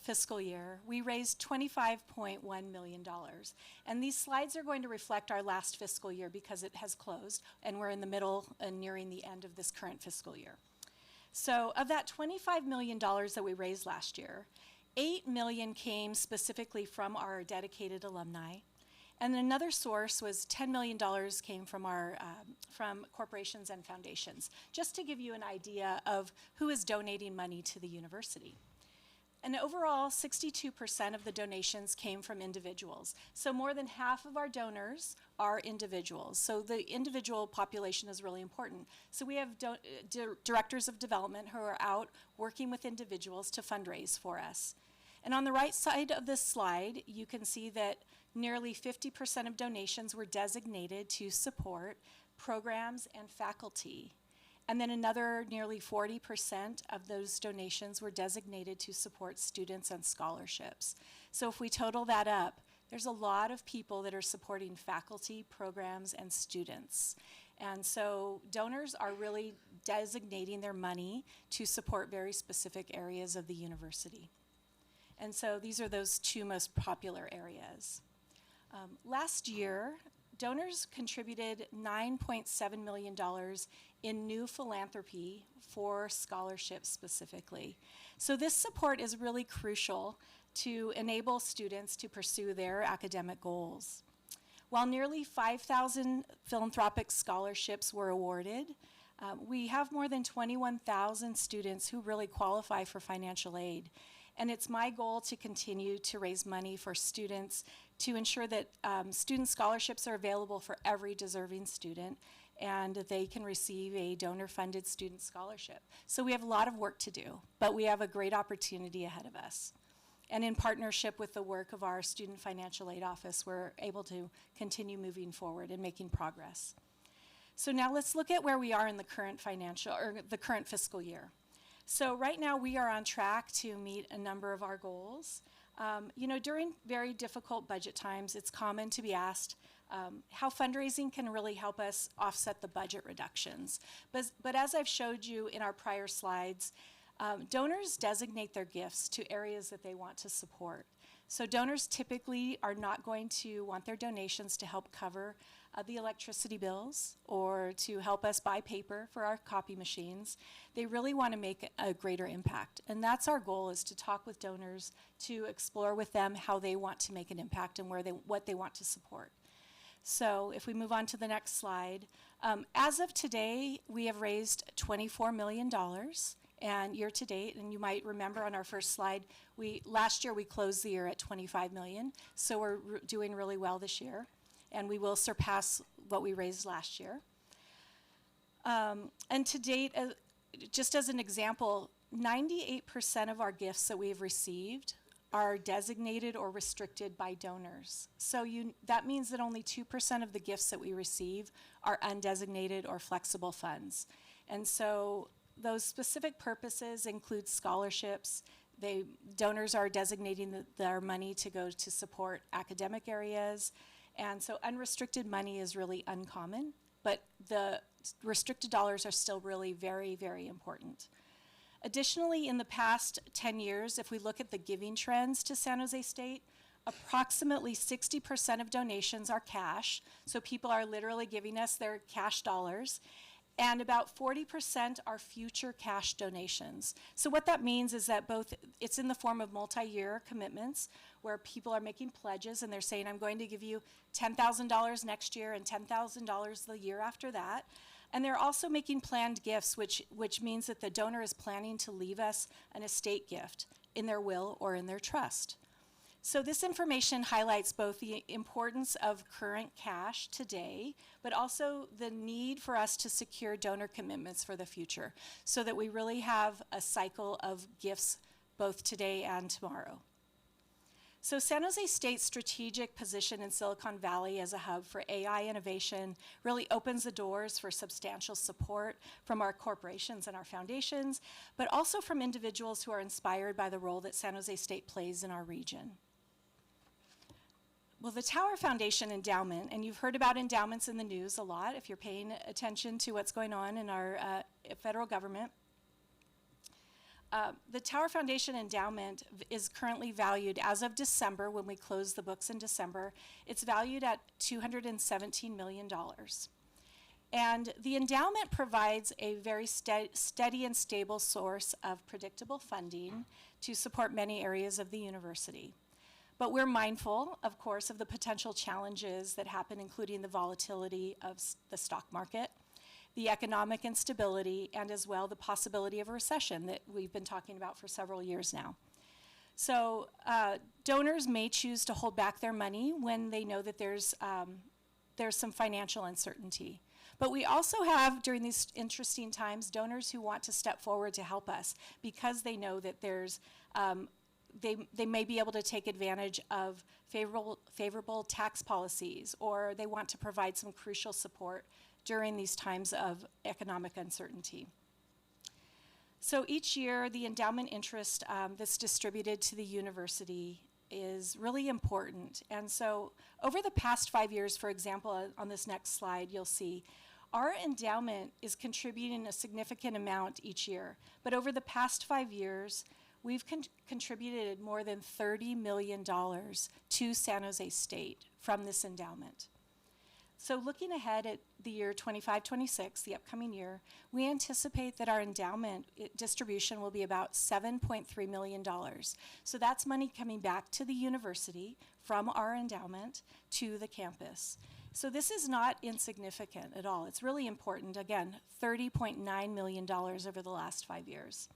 fiscal year, we raised $25.1 million. And these slides are going to reflect our last fiscal year because it has closed, and we're in the middle and nearing the end of this current fiscal year. So of that $25 million that we raised last year, $8 million came specifically from our dedicated alumni. And another source was $10 million came from our from corporations and foundations, just to give you an idea of who is donating money to the university. And overall, 62% of the donations came from individuals. So more than half of our donors are individuals. So the individual population is really important. So we have directors of development who are out working with individuals to fundraise for us. And on the right side of this slide, you can see that nearly 50% of donations were designated to support programs and faculty. And then another nearly 40% of those donations were designated to support students and scholarships. So if we total that up, there's a lot of people that are supporting faculty, programs, and students. And so donors are really designating their money to support very specific areas of the university. And so these are those two most popular areas. Last year, donors contributed $9.7 million in new philanthropy for scholarships specifically. So this support is really crucial to enable students to pursue their academic goals. While nearly 5,000 philanthropic scholarships were awarded, we have more than 21,000 students who really qualify for financial aid. And it's my goal to continue to raise money for students to ensure that student scholarships are available for every deserving student and that they can receive a donor-funded student scholarship. So we have a lot of work to do, but we have a great opportunity ahead of us. And in partnership with the work of our Student Financial Aid Office, we're able to continue moving forward and making progress. So now let's look at where we are in the current fiscal year. So right now we are on track to meet a number of our goals. During very difficult budget times, it's common to be asked how fundraising can really help us offset the budget reductions. But as I've showed you in our prior slides, Donors designate their gifts to areas that they want to support. So donors typically are not going to want their donations to help cover the electricity bills or to help us buy paper for our copy machines. They really want to make a greater impact. And that's our goal, is to talk with donors, to explore with them how they want to make an impact and what they want to support. So if we move on to the next slide, as of today, we have raised $24 million. And year to date, and you might remember on our first slide, last year we closed the year at 25 million, so we're doing really well this year, and we will surpass what we raised last year. And to date, just as an example, 98% of our gifts that we've received are designated or restricted by donors. So that means that only 2% of the gifts that we receive are undesignated or flexible funds. And so those specific purposes include scholarships. Donors are designating their money to go to support academic areas. And so unrestricted money is really uncommon, but the restricted dollars are still really very, very important. Additionally, in the past 10 years, if we look at the giving trends to San Jose State, approximately 60% of donations are cash. So people are literally giving us their cash dollars. And about 40% are future cash donations. So what that means is that it's in the form of multi-year commitments where people are making pledges and they're saying, I'm going to give you $10,000 next year and $10,000 the year after that. And they're also making planned gifts, which means that the donor is planning to leave us an estate gift in their will or in their trust. So this information highlights both the importance of current cash today, but also the need for us to secure donor commitments for the future so that we really have a cycle of gifts both today and tomorrow. So San Jose State's strategic position in Silicon Valley as a hub for AI innovation really opens the doors for substantial support from our corporations and our foundations, but also from individuals who are inspired by the role that San Jose State plays in our region. Well, the Tower Foundation Endowment, and you've heard about endowments in the news a lot if you're paying attention to what's going on in our federal government. The Tower Foundation Endowment is currently valued, as of December, when we close the books in December, it's valued at $217 million. And the endowment provides a very steady and stable source of predictable funding to support many areas of the university. But we're mindful, of course, of the potential challenges that happen, including the volatility of the stock market, the economic instability, and as well the possibility of a recession that we've been talking about for several years now. So donors may choose to hold back their money when they know that there's some financial uncertainty. But we also have, during these interesting times, donors who want to step forward to help us because they know that there's they may be able to take advantage of favorable tax policies, or they want to provide some crucial support during these times of economic uncertainty. So each year, the endowment interest that's distributed to the university is really important. And so over the past 5 years, for example, on this next slide, you'll see our endowment is contributing a significant amount each year. But over the past 5 years, we've contributed more than $30 million to San Jose State from this endowment. So looking ahead at the year 25-26, the upcoming year, we anticipate that our endowment distribution will be about $7.3 million. So that's money coming back to the university from our endowment to the campus. So this is not insignificant at all. It's really important. Again, $30.9 million over the last 5 years.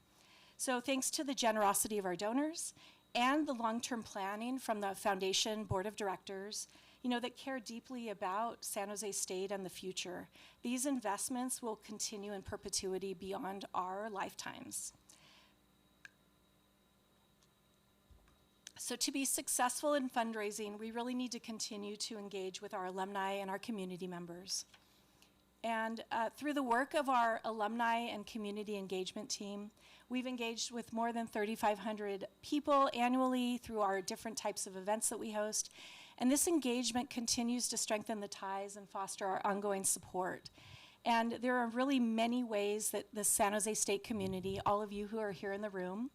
So thanks to the generosity of our donors and the long-term planning from the foundation board of directors, that care deeply about San Jose State and the future, these investments will continue in perpetuity beyond our lifetimes. So to be successful in fundraising, we really need to continue to engage with our alumni and our community members. And through the work of our alumni and community engagement team, we've engaged with more than 3,500 people annually through our different types of events that we host. And this engagement continues to strengthen the ties and foster our ongoing support. And there are really many ways that the San Jose State community, all of you who are here in the room,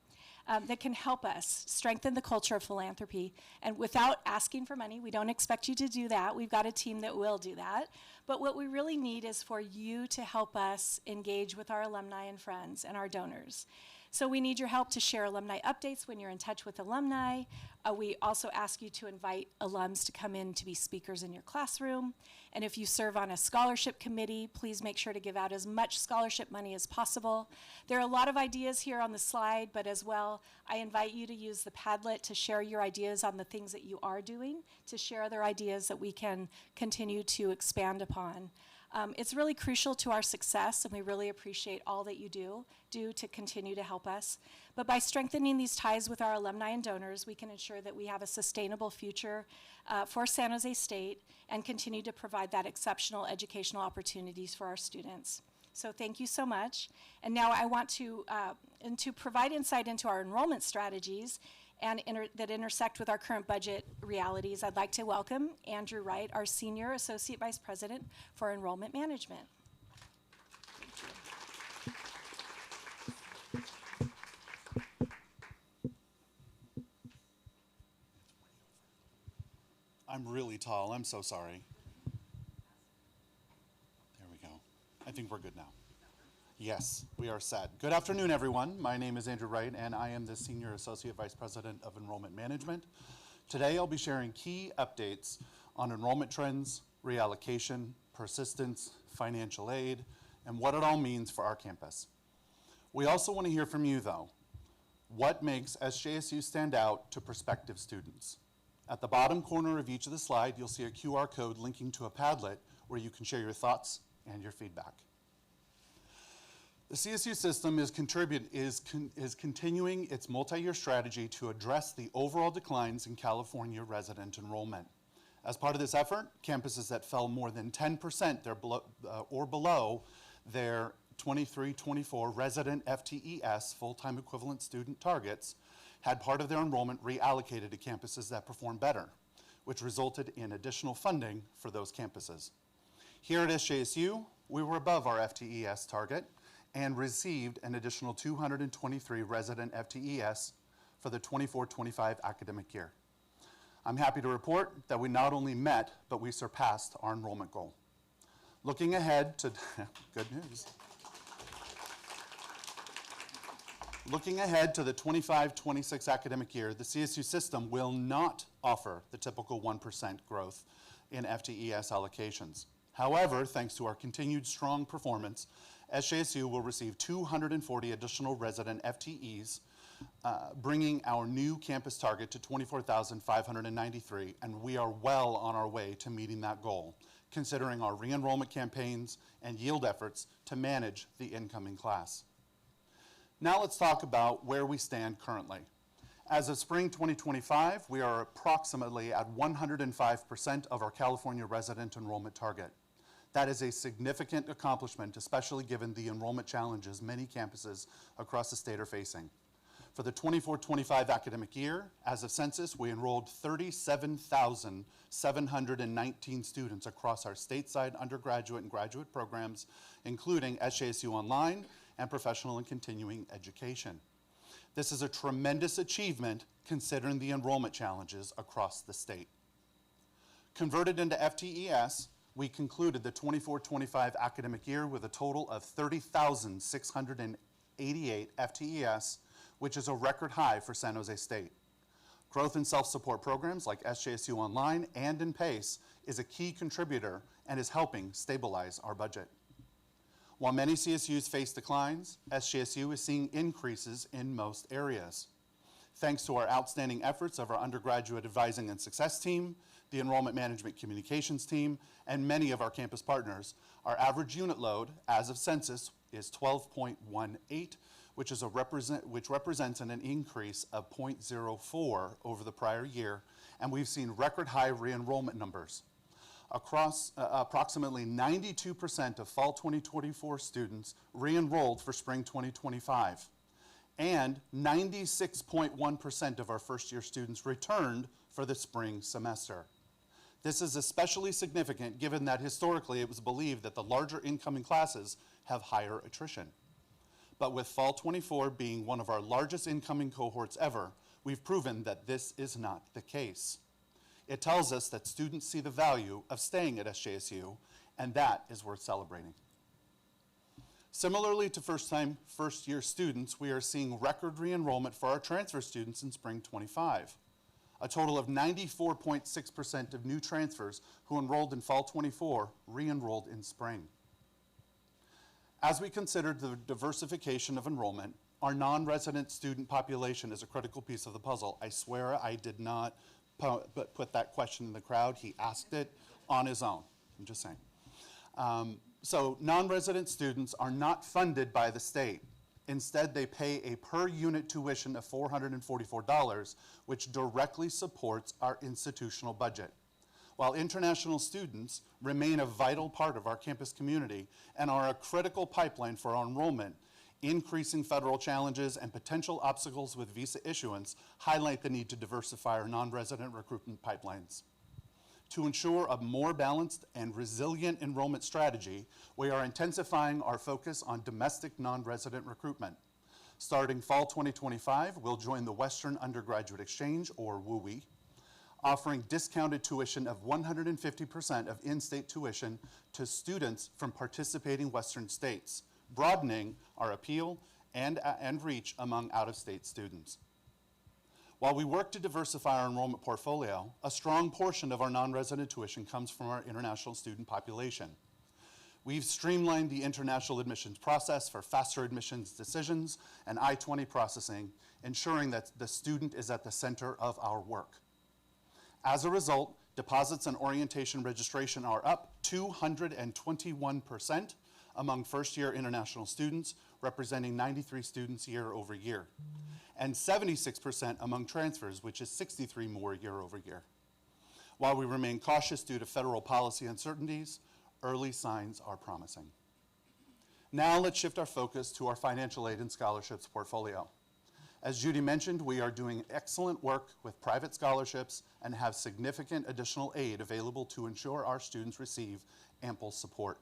that can help us strengthen the culture of philanthropy. And without asking for money, we don't expect you to do that. We've got a team that will do that. But what we really need is for you to help us engage with our alumni and friends and our donors. So we need your help to share alumni updates when you're in touch with alumni. We also ask you to invite alums to come in to be speakers in your classroom. And if you serve on a scholarship committee, please make sure to give out as much scholarship money as possible. There are a lot of ideas here on the slide, but as well, I invite you to use the Padlet to share your ideas on the things that you are doing, to share other ideas that we can continue to expand upon. It's really crucial to our success, and we really appreciate all that you do to continue to help us. But by strengthening these ties with our alumni and donors, we can ensure that we have a sustainable future for San Jose State and continue to provide that exceptional educational opportunities for our students. So thank you so much. And now I want to provide insight into our enrollment strategies and that intersect with our current budget realities, I'd like to welcome Andrew Wright, our Senior Associate Vice President for Enrollment Management. I'm really tall, I'm so sorry. There we go. I think we're good now. Yes, we are set. Good afternoon, everyone. My name is Andrew Wright, and I am the Senior Associate Vice President of Enrollment Management. Today, I'll be sharing key updates on enrollment trends, reallocation, persistence, financial aid, and what it all means for our campus. We also want to hear from you, though. What makes SJSU stand out to prospective students? At the bottom corner of each of the slide, you'll see a QR code linking to a Padlet where you can share your thoughts and your feedback. The CSU system is continuing its multi-year strategy to address the overall declines in California resident enrollment. As part of this effort, campuses that fell more than 10% or below their 23-24 resident FTES, full-time equivalent student targets, had part of their enrollment reallocated to campuses that performed better, which resulted in additional funding for those campuses. Here at SJSU, we were above our FTES target and received an additional 223 resident FTES for the 24-25 academic year. I'm happy to report that we not only met, but we surpassed our enrollment goal. Looking ahead to, good news. Looking ahead to the 25-26 academic year, the CSU system will not offer the typical 1% growth in FTES allocations. However, thanks to our continued strong performance, SJSU will receive 240 additional resident FTEs, bringing our new campus target to 24,593, and we are well on our way to meeting that goal, considering our re-enrollment campaigns and yield efforts to manage the incoming class. Now let's talk about where we stand currently. As of spring 2025, we are approximately at 105% of our California resident enrollment target. That is a significant accomplishment, especially given the enrollment challenges many campuses across the state are facing. For the 24-25 academic year, as of census, we enrolled 37,719 students across our stateside undergraduate and graduate programs, including SJSU Online and professional and continuing education. This is a tremendous achievement considering the enrollment challenges across the state. Converted into FTES, we concluded the 24-25 academic year with a total of 30,688 FTES, which is a record high for San Jose State. Growth in self-support programs like SJSU Online and in PACE is a key contributor and is helping stabilize our budget. While many CSUs face declines, SJSU is seeing increases in most areas. Thanks to our outstanding efforts of our undergraduate advising and success team, the enrollment management communications team, and many of our campus partners, our average unit load as of census is 12.18, which represents an increase of 0.04 over the prior year, and we've seen record high re-enrollment numbers. Across approximately 92% of fall 2024 students re-enrolled for spring 2025, and 96.1% of our first-year students returned for the spring semester. This is especially significant given that historically it was believed that the larger incoming classes have higher attrition. But with Fall 24 being one of our largest incoming cohorts ever, we've proven that this is not the case. It tells us that students see the value of staying at SJSU, and that is worth celebrating. Similarly to first-year students, we are seeing record re-enrollment for our transfer students in spring 25. A total of 94.6% of new transfers who enrolled in Fall 24 re-enrolled in spring. As we considered the diversification of enrollment, our non-resident student population is a critical piece of the puzzle. I swear I did not put that question in the crowd. He asked it on his own. I'm just saying. So non-resident students are not funded by the state. Instead, they pay a per-unit tuition of $444, which directly supports our institutional budget. While international students remain a vital part of our campus community and are a critical pipeline for our enrollment, increasing federal challenges and potential obstacles with visa issuance highlight the need to diversify our non-resident recruitment pipelines. To ensure a more balanced and resilient enrollment strategy, we are intensifying our focus on domestic non-resident recruitment. Starting fall 2025, we'll join the Western Undergraduate Exchange, or WUI, offering discounted tuition of 150% of in-state tuition to students from participating Western states, broadening our appeal and reach among out-of-state students. While we work to diversify our enrollment portfolio, a strong portion of our non-resident tuition comes from our international student population. We've streamlined the international admissions process for faster admissions decisions and I-20 processing, ensuring that the student is at the center of our work. As a result, deposits and orientation registration are up 221% among first-year international students, representing 93 students year over year, and 76% among transfers, which is 63 more year over year. While we remain cautious due to federal policy uncertainties, early signs are promising. Now let's shift our focus to our financial aid and scholarships portfolio. As Judy mentioned, we are doing excellent work with private scholarships and have significant additional aid available to ensure our students receive ample support.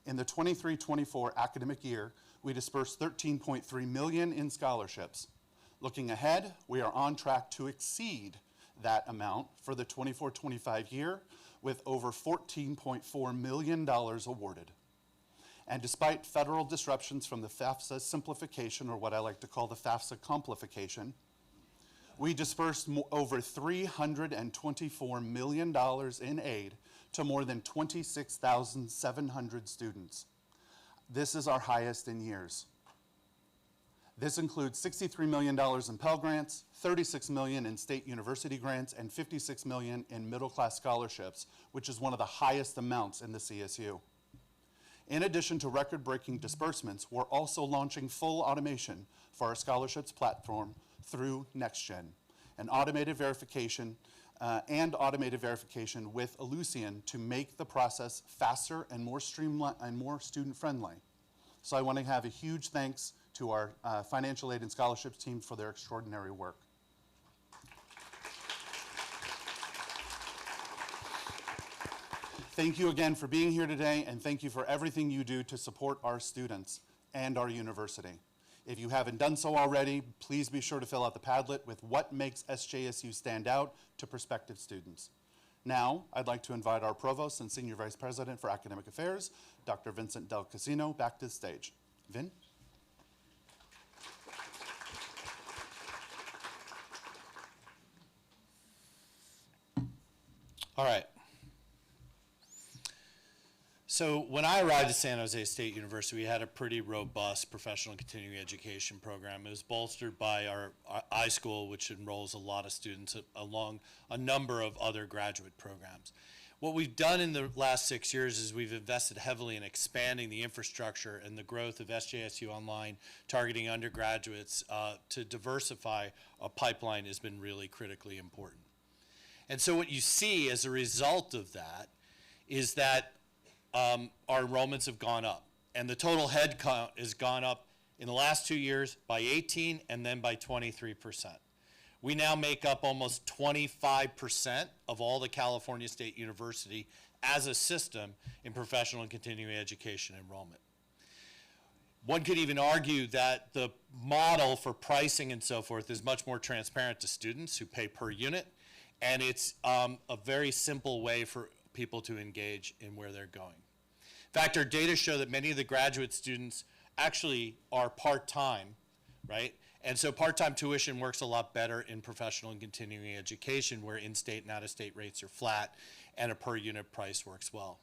In the 23-24 academic year, we dispersed $13.3 million in scholarships. Looking ahead, we are on track to exceed that amount for the 24-25 year with over $14.4 million awarded. And despite federal disruptions from the FAFSA simplification, or what I like to call the FAFSA complification, we dispersed over $324 million in aid to more than 26,700 students. This is our highest in years. This includes $63 million in Pell Grants, $36 million in state university grants, and $56 million in middle-class scholarships, which is one of the highest amounts in the CSU. In addition to record-breaking disbursements, we're also launching full automation for our scholarships platform through NextGen, an automated verification with Ellucian to make the process faster and more streamlined and more student-friendly. So I want to have a huge thanks to our financial aid and scholarships team for their extraordinary work. Thank you again for being here today, and thank you for everything you do to support our students and our university. If you haven't done so already, please be sure to fill out the Padlet with what makes SJSU stand out to prospective students. Now, I'd like to invite our Provost and Senior Vice President for Academic Affairs, Dr. Vincent Del Casino, back to the stage. Vin? All right. So when I arrived at San Jose State University, we had a pretty robust professional and continuing education program. It was bolstered by our iSchool, which enrolls a lot of students along a number of other graduate programs. What we've done in the last 6 years is we've invested heavily in expanding the infrastructure and the growth of SJSU Online, targeting undergraduates to diversify a pipeline has been really critically important. And so what you see as a result of that is that our enrollments have gone up, and the total head count has gone up in the last 2 years by 18 and then by 23%. We now make up almost 25% of all the California State University as a system in professional and continuing education enrollment. One could even argue that the model for pricing and so forth is much more transparent to students who pay per unit, and it's a very simple way for people to engage in where they're going. In fact, our data show that many of the graduate students actually are part-time, right? And so part-time tuition works a lot better in professional and continuing education where in-state and out-of-state rates are flat and a per unit price works well.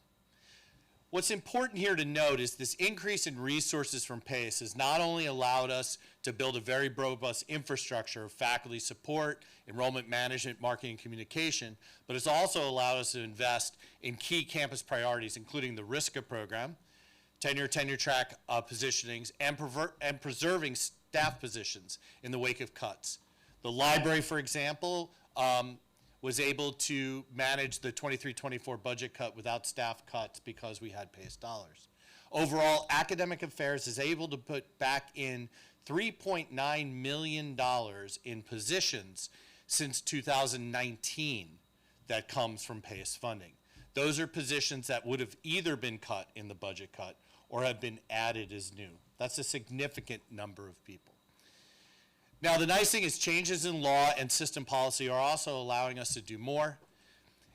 What's important here to note is this increase in resources from PACE has not only allowed us to build a very robust infrastructure of faculty support, enrollment management, marketing, and communication, but it's also allowed us to invest in key campus priorities, including the RISCA program, tenure track positionings, and preserving staff positions in the wake of cuts. The library, for example, was able to manage the 23-24 budget cut without staff cuts because we had PACE dollars. Overall, academic affairs is able to put back in $3.9 million in positions since 2019 that comes from PACE funding. Those are positions that would have either been cut in the budget cut or have been added as new. That's a significant number of people. Now, the nice thing is changes in law and system policy are also allowing us to do more.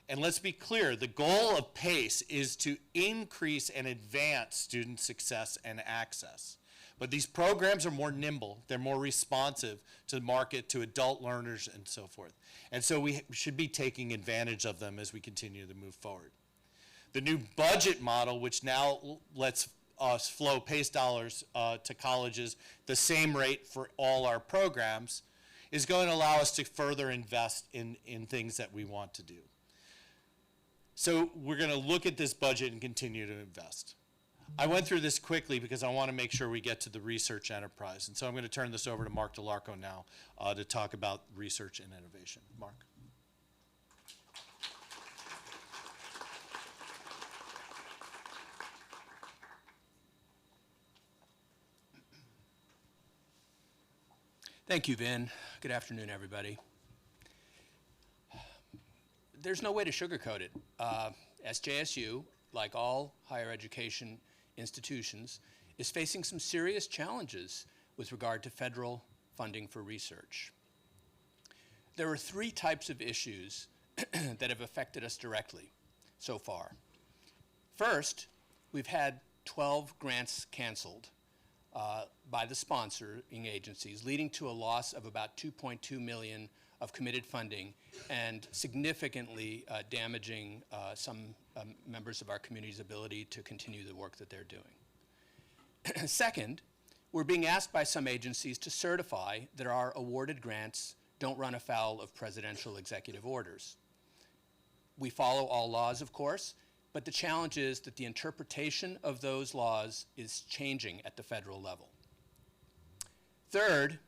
And let's be clear, the goal of PACE is to increase and advance student success and access. But these programs are more nimble, they're more responsive to the market, to adult learners, and so forth. And so we should be taking advantage of them as we continue to move forward. The new budget model, which now lets us flow PACE dollars to colleges the same rate for all our programs, is going to allow us to further invest in things that we want to do. So we're going to look at this budget and continue to invest. I went through this quickly because I want to make sure we get to the research enterprise. And so I'm going to turn this over to Mark DeLarco now to talk about research and innovation. Mark. Thank you, Vin. Good afternoon, everybody. There's no way to sugarcoat it. SJSU, like all higher education institutions, is facing some serious challenges with regard to federal funding for research. There are three types of issues that have affected us directly so far. First, we've had 12 grants canceled by the sponsoring agencies, leading to a loss of about $2.2 million of committed funding and significantly damaging some members of our community's ability to continue the work that they're doing. Second, we're being asked by some agencies to certify that our awarded grants don't run afoul of presidential executive orders. We follow all laws, of course, but the challenge is that the interpretation of those laws is changing at the federal level. Third,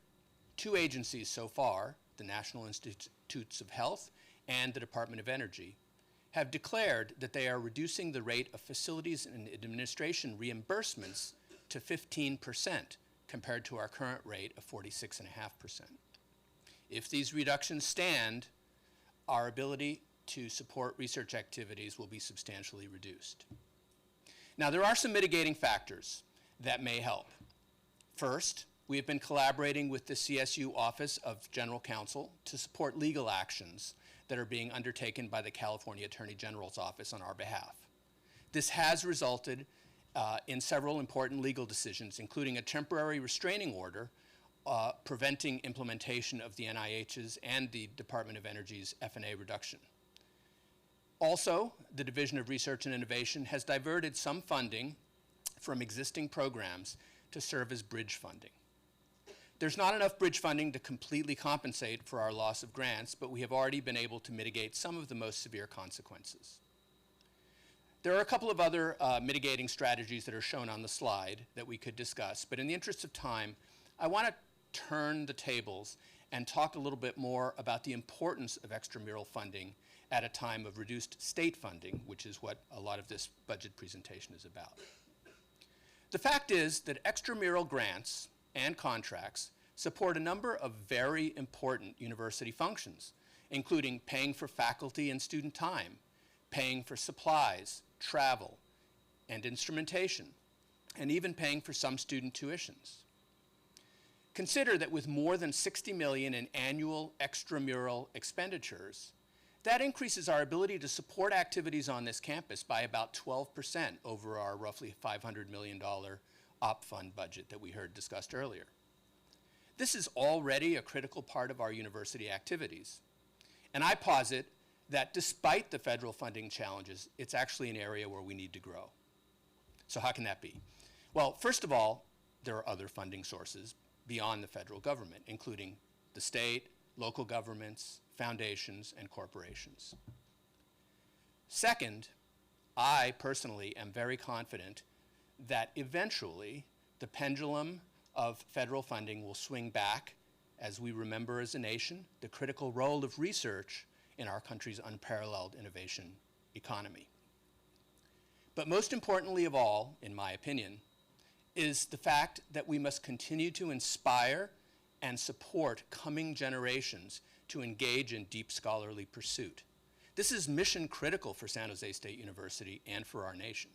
two agencies so far, the National Institutes of Health and the Department of Energy, have declared that they are reducing the rate of facilities and administration reimbursements to 15% compared to our current rate of 46.5%. If these reductions stand, our ability to support research activities will be substantially reduced. Now, there are some mitigating factors that may help. First, we have been collaborating with the CSU Office of General Counsel to support legal actions that are being undertaken by the California Attorney General's Office on our behalf. This has resulted in several important legal decisions, including a temporary restraining order preventing implementation of the NIH's and the Department of Energy's F&A reduction. Also, the Division of Research and Innovation has diverted some funding from existing programs to serve as bridge funding. There's not enough bridge funding to completely compensate for our loss of grants, but we have already been able to mitigate some of the most severe consequences. There are a couple of other mitigating strategies that are shown on the slide that we could discuss, but in the interest of time, I want to turn the tables and talk a little bit more about the importance of extramural funding at a time of reduced state funding, which is what a lot of this budget presentation is about. The fact is that extramural grants and contracts support a number of very important university functions, including paying for faculty and student time, paying for supplies, travel, and instrumentation, and even paying for some student tuitions. Consider that with more than $60 million in annual extramural expenditures, that increases our ability to support activities on this campus by about 12% over our roughly $500 million op fund budget that we heard discussed earlier. This is already a critical part of our university activities. And I posit that despite the federal funding challenges, it's actually an area where we need to grow. So how can that be? Well, first of all, there are other funding sources beyond the federal government, including the state, local governments, foundations, and corporations. Second, I personally am very confident that eventually the pendulum of federal funding will swing back as we remember as a nation the critical role of research in our country's unparalleled innovation economy. But most importantly of all, in my opinion, is the fact that we must continue to inspire and support coming generations to engage in deep scholarly pursuit. This is mission critical for San Jose State University and for our nation.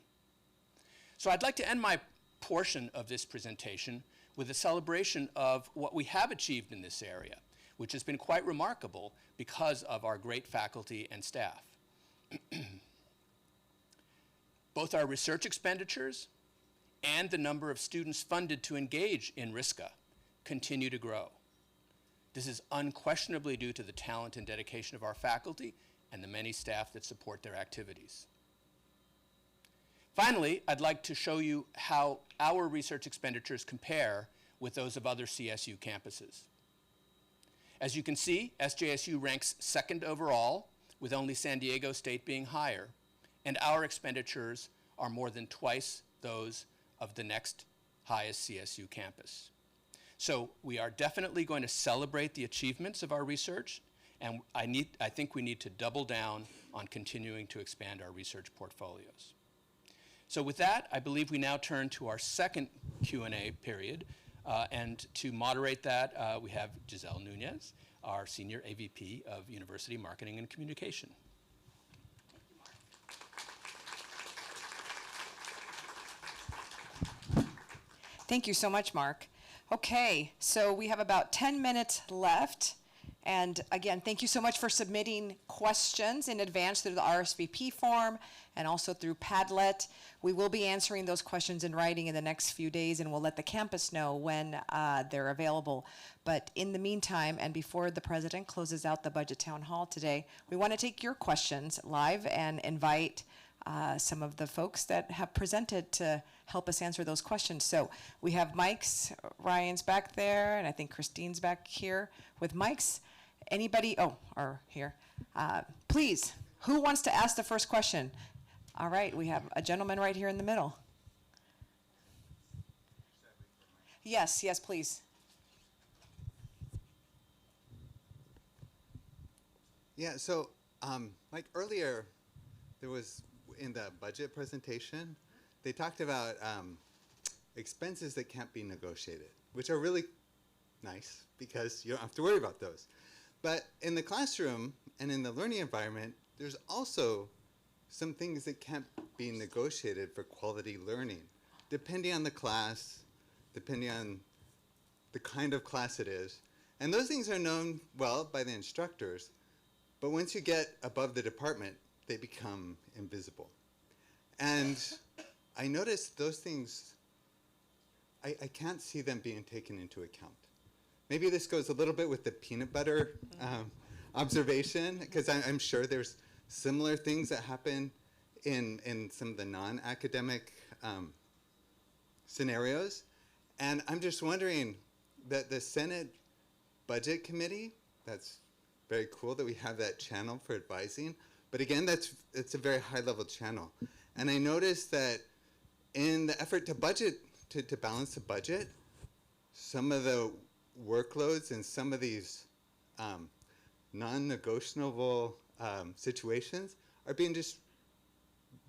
So I'd like to end my portion of this presentation with a celebration of what we have achieved in this area, which has been quite remarkable because of our great faculty and staff. Both our research expenditures and the number of students funded to engage in RISCA continue to grow. This is unquestionably due to the talent and dedication of our faculty and the many staff that support their activities. Finally, I'd like to show you how our research expenditures compare with those of other CSU campuses. As you can see, SJSU ranks second overall, with only San Diego State being higher, and our expenditures are more than twice those of the next highest CSU campus. So we are definitely going to celebrate the achievements of our research, and I think we need to double down on continuing to expand our research portfolios. So with that, I believe we now turn to our second Q&A period, and to moderate that, we have Giselle Nunez, our Senior AVP of University Marketing and Communication. Thank you so much, Mark. Okay, so we have about 10 minutes left. And again, thank you so much for submitting questions in advance through the RSVP form and also through Padlet. We will be answering those questions in writing in the next few days, and we'll let the campus know when they're available. But in the meantime, and before the president closes out the budget town hall today, we want to take your questions live and invite some of the folks that have presented to help us answer those questions. So we have mics, Ryan's back there, and I think Christine's back here with mics. Anybody, or here. Please, who wants to ask the first question? All right, we have a gentleman right here in the middle. Yes, please. Yeah, so like earlier, there was in the budget presentation, they talked about expenses that can't be negotiated, which are really nice because you don't have to worry about those. But in the classroom and in the learning environment, there's also some things that can't be negotiated for quality learning, depending on the class, depending on the kind of class it is. And those things are known well by the instructors, but once you get above the department, they become invisible. And I noticed those things, I can't see them being taken into account. Maybe this goes a little bit with the peanut butter observation, because I'm sure there's similar things that happen in some of the non-academic scenarios. And I'm just wondering that the Senate Budget Committee, that's very cool that we have that channel for advising. But again, it's a very high-level channel. And I noticed that in the effort to balance the budget, some of the workloads and some of these non-negotiable situations are being just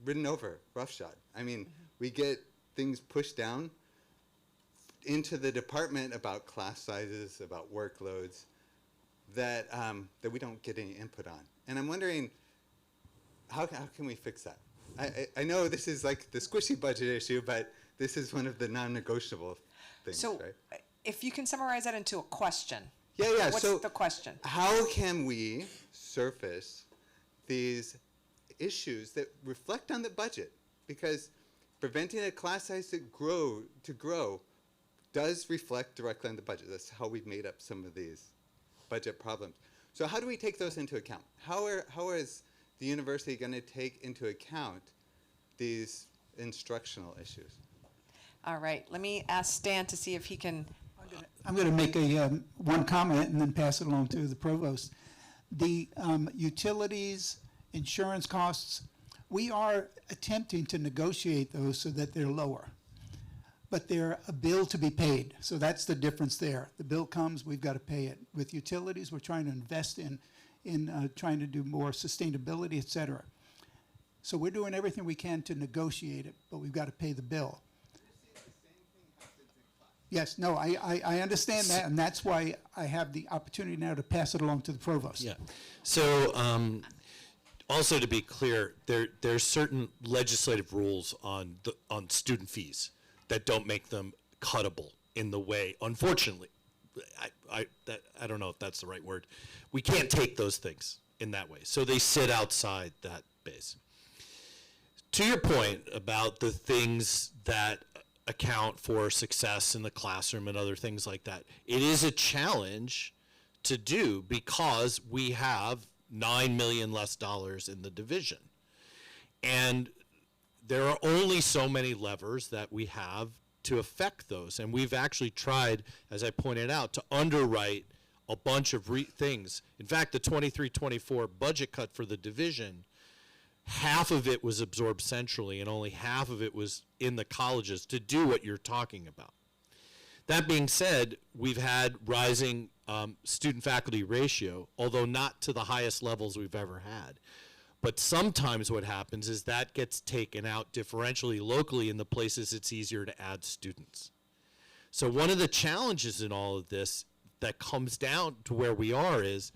ridden over, roughshod. I mean, we get things pushed down into the department about class sizes, about workloads, that that we don't get any input on. And I'm wondering, how can we fix that? I know this is like the squishy budget issue, but this is one of the non-negotiable things, So, right? if you can summarize that into a question. Yeah. What's So the question? how can we surface these issues that reflect on the budget? Because preventing a class size to grow does reflect directly on the budget. That's how we've made up some of these budget problems. So how do we take those into account? How is the university going to take into account these instructional issues? All right, let me ask Stan to see if he can. I'm going to make one comment and then pass it along to the provost. The utilities, insurance costs, we are attempting to negotiate those so that they're lower. But they're a bill to be paid, so that's the difference there. The bill comes, we've got to pay it. With utilities, we're trying to invest in trying to do more sustainability, et cetera. So we're doing everything we can to negotiate it, but we've got to pay the bill. Yes, no, I understand that, and that's why I have the opportunity now to pass it along to the provost. Yeah. So also to be clear, there's certain legislative rules on student fees that don't make them cuttable in the way, unfortunately, I don't know if that's the right word. We can't take those things in that way. So they sit outside that base. To your point about the things that account for success in the classroom and other things like that, it is a challenge to do because we have $9 million less in the division. And there are only so many levers that we have to affect those. And we've actually tried, as I pointed out, to underwrite a bunch of things. In fact, the 23-24 budget cut for the division, half of it was absorbed centrally and only half of it was in the colleges to do what you're talking about. That being said, we've had rising student-faculty ratio, although not to the highest levels we've ever had. But sometimes what happens is that gets taken out differentially locally in the places it's easier to add students. So one of the challenges in all of this that comes down to where we are is,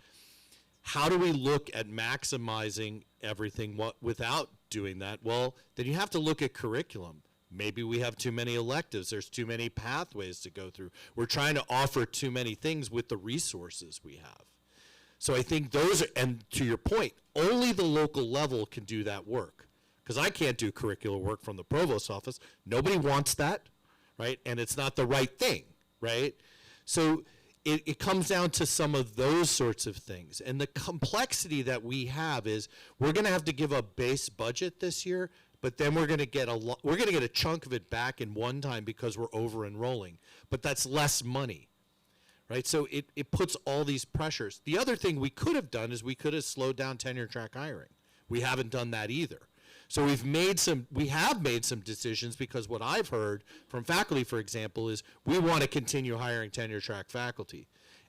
how do we look at maximizing everything without doing that? Well, then you have to look at curriculum. Maybe we have too many electives. There's too many pathways to go through. We're trying to offer too many things with the resources we have. So I think those are, and to your point, only the local level can do that work. Because I can't do curricular work from the provost's office. Nobody wants that, right? And it's not the right thing, right? So it comes down to some of those sorts of things. And the complexity that we have is we're going to have to give a base budget this year, but then we're going to get a chunk of it back in one time because we're over enrolling. But that's less money. Right, so it puts all these pressures. The other thing we could have done is we could have slowed down tenure track hiring. We haven't done that either. So we have made some decisions because what I've heard from faculty, for example, is we want to continue hiring tenure track faculty.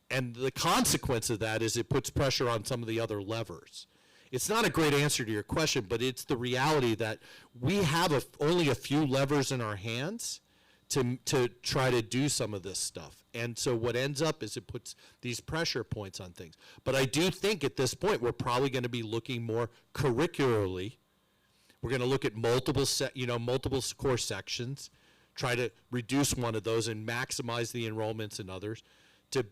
And the consequence of that is it puts pressure on some of the other levers. It's not a great answer to your question, but it's the reality that we have only a few levers in our hands to try to do some of this stuff. And so what ends up is it puts these pressure points on things. But I do think at this point we're probably going to be looking more curricularly. We're going to look at multiple core sections, try to reduce one of those and maximize the enrollments in others to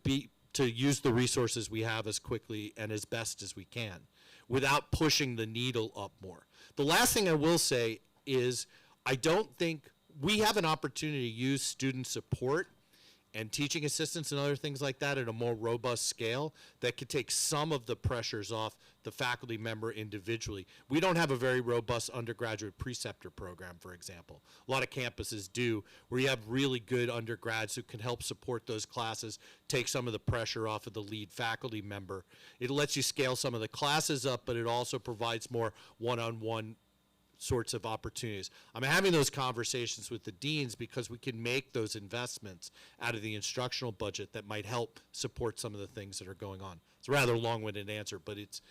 use the resources we have as quickly and as best as we can without pushing the needle up more. The last thing I will say is I don't think we have an opportunity to use student support and teaching assistants and other things like that at a more robust scale that could take some of the pressures off the faculty member individually. We don't have a very robust undergraduate preceptor program, for example. A lot of campuses do, where you have really good undergrads who can help support those classes, take some of the pressure off of the lead faculty member. It lets you scale some of the classes up, but it also provides more one-on-one sorts of opportunities. I'm having those conversations with the deans because we can make those investments out of the instructional budget that might help support some of the things that are going on. It's a rather long-winded answer, but it's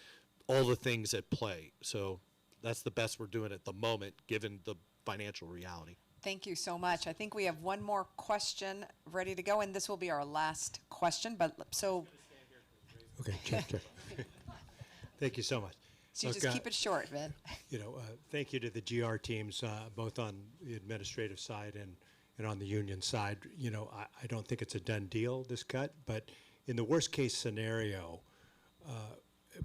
all the things at play. So that's the best we're doing at the moment, given the financial reality. Thank you so much. I think we have one more question ready to go, and this will be our last question. But so, Okay, check. Thank you so much. so Look, just keep it short, Vin. Thank you to the GR teams, both on the administrative side and on the union side. I don't think it's a done deal, this cut, but in the worst case scenario,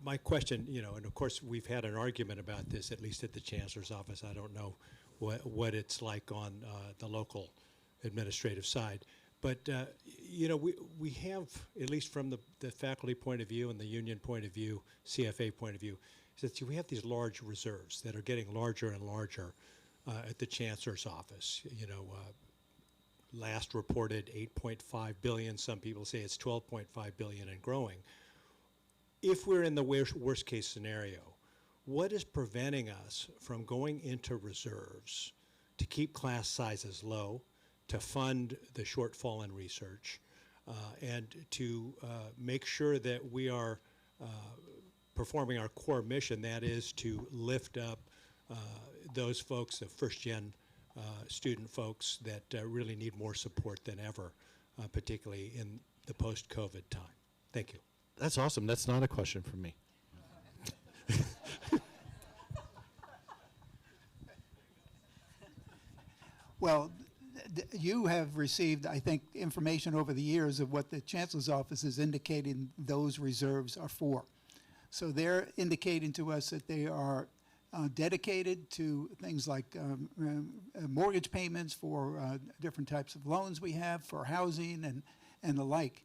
my question, and of course we've had an argument about this, at least at the chancellor's office. I don't know what it's like on the local administrative side. But, we have, at least from the faculty point of view and the union point of view, CFA point of view, is that we have these large reserves that are getting larger and larger at the chancellor's office. Last reported 8.5 billion. Some people say it's 12.5 billion and growing. If we're in the worst case scenario, what is preventing us from going into reserves to keep class sizes low, to fund the shortfall in research, and to make sure that we are performing our core mission, that is to lift up those folks, the first-gen student folks that really need more support than ever, particularly in the post-COVID time. Thank you. That's awesome. That's not a question for me. Well, you have received, I think, information over the years of what the Chancellor's Office is indicating those reserves are for. So they're indicating to us that they are dedicated to things like mortgage payments for different types of loans we have, for housing and the like.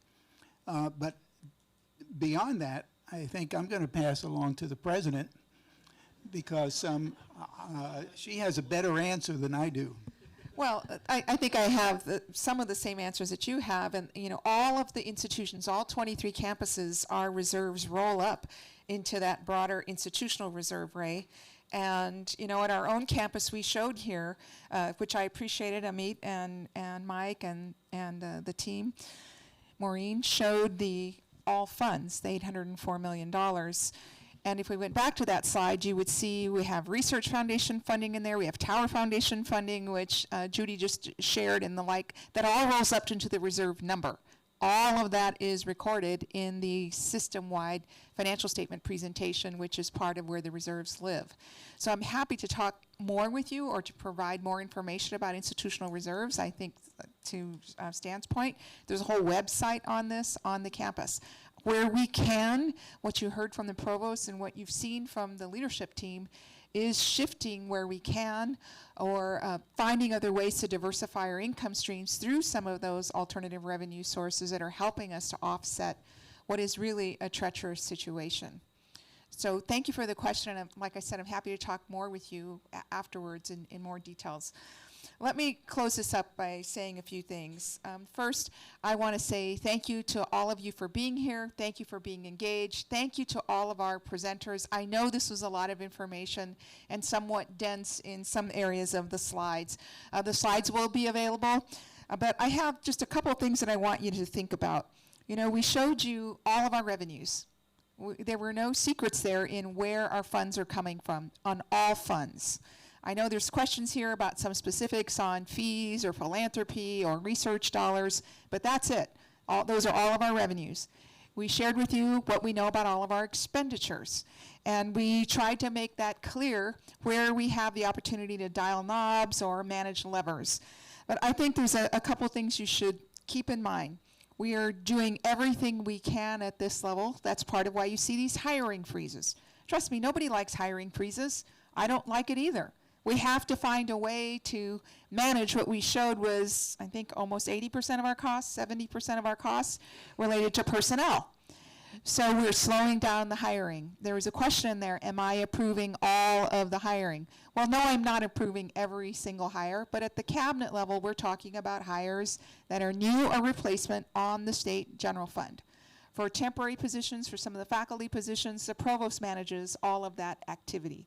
But beyond that, I think I'm going to pass along to the President because she has a better answer than I do. Well, I think I have some of the same answers that you have, and all of the institutions, all 23 campuses, our reserves roll up into that broader institutional reserve, Ray. And at our own campus, we showed here, which I appreciated, Amit and Mike and the team, Maureen showed the all funds, the $804 million. And if we went back to that slide, you would see we have Research Foundation funding in there. We have Tower Foundation funding, which Judy just shared, and the like. That all rolls up into the reserve number. All of that is recorded in the system-wide financial statement presentation, which is part of where the reserves live. So I'm happy to talk more with you or to provide more information about institutional reserves. I think, to Stan's point, there's a whole website on this on the campus. Where we can, what you heard from the provost and what you've seen from the leadership team is shifting where we can or finding other ways to diversify our income streams through some of those alternative revenue sources that are helping us to offset what is really a treacherous situation. So thank you for the question, and like I said, I'm happy to talk more with you afterwards in more details. Let me close this up by saying a few things. First, I want to say thank you to all of you for being here. Thank you for being engaged. Thank you to all of our presenters. I know this was a lot of information and somewhat dense in some areas of the slides. The slides will be available, but I have just a couple of things that I want you to think about. We showed you all of our revenues. There were no secrets there in where our funds are coming from, on all funds. I know there's questions here about some specifics on fees or philanthropy or research dollars, but that's it. Those are all of our revenues. We shared with you what we know about all of our expenditures, and we tried to make that clear where we have the opportunity to dial knobs or manage levers. But I think there's a couple things you should keep in mind. We are doing everything we can at this level. That's part of why you see these hiring freezes. Trust me, nobody likes hiring freezes. I don't like it either. We have to find a way to manage what we showed was, I think, almost 80% of our costs, 70% of our costs related to personnel. So we're slowing down the hiring. There was a question in there, am I approving all of the hiring? Well, no, I'm not approving every single hire, but at the cabinet level, we're talking about hires that are new or replacement on the state general fund. For temporary positions, for some of the faculty positions, the provost manages all of that activity.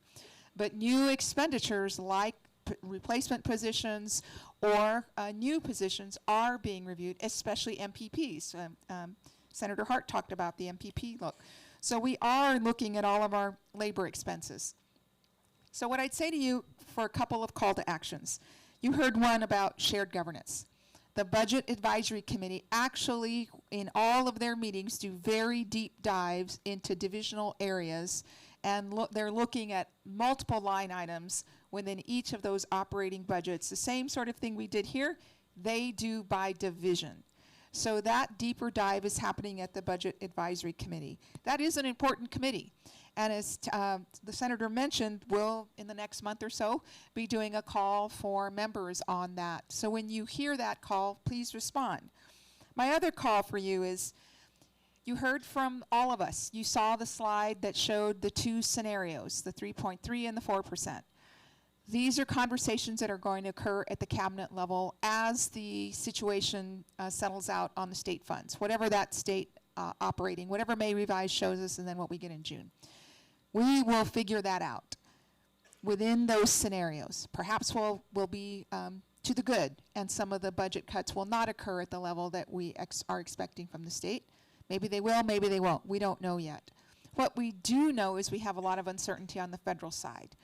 But new expenditures like replacement positions or new positions are being reviewed, especially MPPs. Senator Hart talked about the MPP look. So we are looking at all of our labor expenses. So what I'd say to you for a couple of call to actions. You heard one about shared governance. The Budget Advisory Committee actually, in all of their meetings, do very deep dives into divisional areas, and they're looking at multiple line items within each of those operating budgets. The same sort of thing we did here, they do by division. So that deeper dive is happening at the Budget Advisory Committee. That is an important committee. And as the senator mentioned, we'll, in the next month or so, be doing a call for members on that. So when you hear that call, please respond. My other call for you is, you heard from all of us. You saw the slide that showed the two scenarios, the 3.3 and the 4%. These are conversations that are going to occur at the cabinet level as the situation settles out on the state funds, whatever that state operating, whatever May revise shows us, and then what we get in June. We will figure that out within those scenarios. Perhaps we'll be to the good, and some of the budget cuts will not occur at the level that we are expecting from the state. Maybe they will, maybe they won't. We don't know yet. What we do know is we have a lot of uncertainty on the federal side.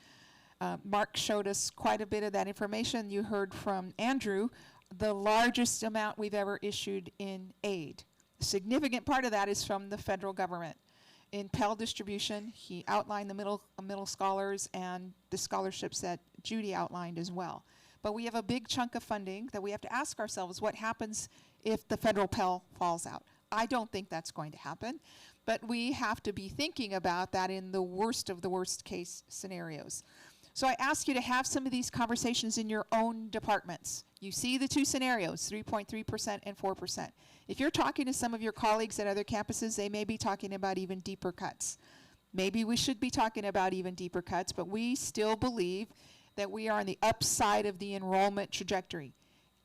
Mark showed us quite a bit of that information. You heard from Andrew, the largest amount we've ever issued in aid. A significant part of that is from the federal government. In Pell distribution, he outlined the middle scholars and the scholarships that Judy outlined as well. But we have a big chunk of funding that we have to ask ourselves, what happens if the federal Pell falls out? I don't think that's going to happen, but we have to be thinking about that in the worst of the worst case scenarios. So I ask you to have some of these conversations in your own departments. You see the two scenarios, 3.3% and 4%. If you're talking to some of your colleagues at other campuses, they may be talking about even deeper cuts. Maybe we should be talking about even deeper cuts, but we still believe that we are on the upside of the enrollment trajectory.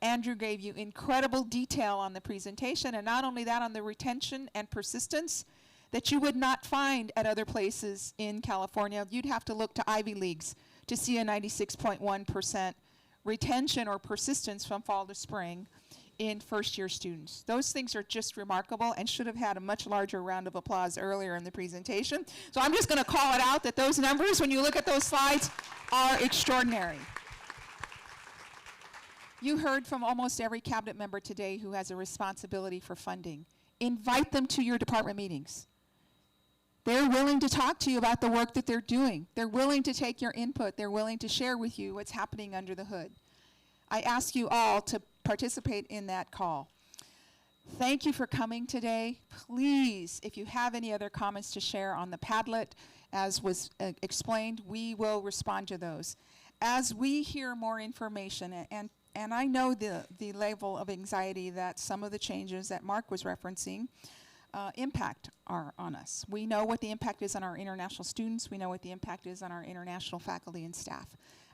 Andrew gave you incredible detail on the presentation, and not only that, on the retention and persistence that you would not find at other places in California. You'd have to look to Ivy Leagues to see a 96.1% retention or persistence from fall to spring in first-year students. Those things are just remarkable and should have had a much larger round of applause earlier in the presentation. So I'm just going to call it out that those numbers, when you look at those slides, are extraordinary. You heard from almost every cabinet member today who has a responsibility for funding. Invite them to your department meetings. They're willing to talk to you about the work that they're doing. They're willing to take your input. They're willing to share with you what's happening under the hood. I ask you all to participate in that call. Thank you for coming today. Please, if you have any other comments to share on the Padlet, as was explained, we will respond to those. As we hear more information, and I know the level of anxiety that some of the changes that Mark was referencing impact are on us. We know what the impact is on our international students. We know what the impact is on our international faculty and staff.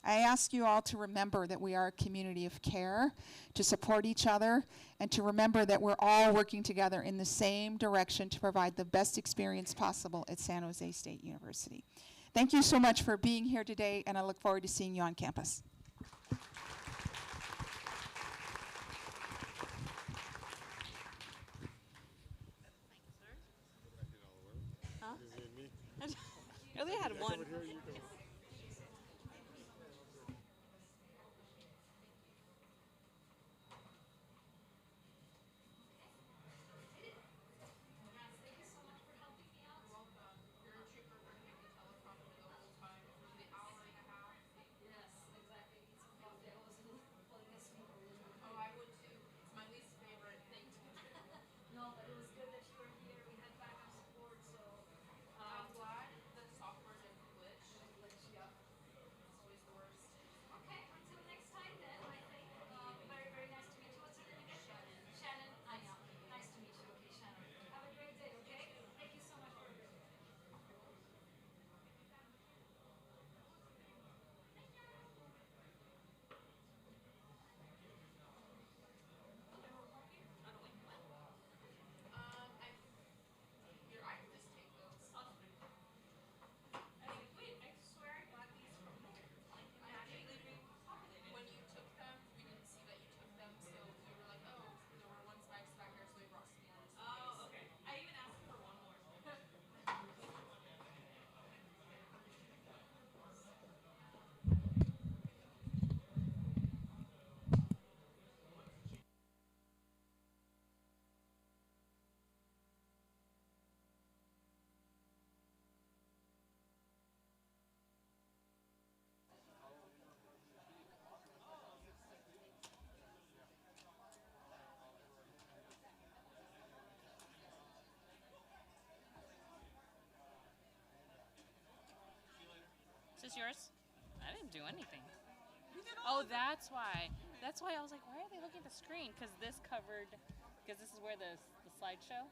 I ask you all to remember that we are a community of care, to support each other, and to remember that we're all working together in the same direction to provide the best experience possible at San Jose State University. Thank you so much for being here today, and I look forward to seeing you on campus. I only had one. yours. I didn't do anything. Oh, that's why. That's why I was like, why are they looking at the screen? Because this covered, because this is where the slideshow.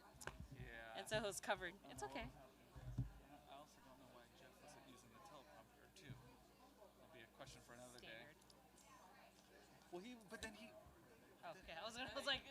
Yeah. And so it was covered. It's okay. I also don't know why Jeff wasn't using the teleprompter too. That'll be a question for another Standard. day. Well, but then he. Okay, I was like,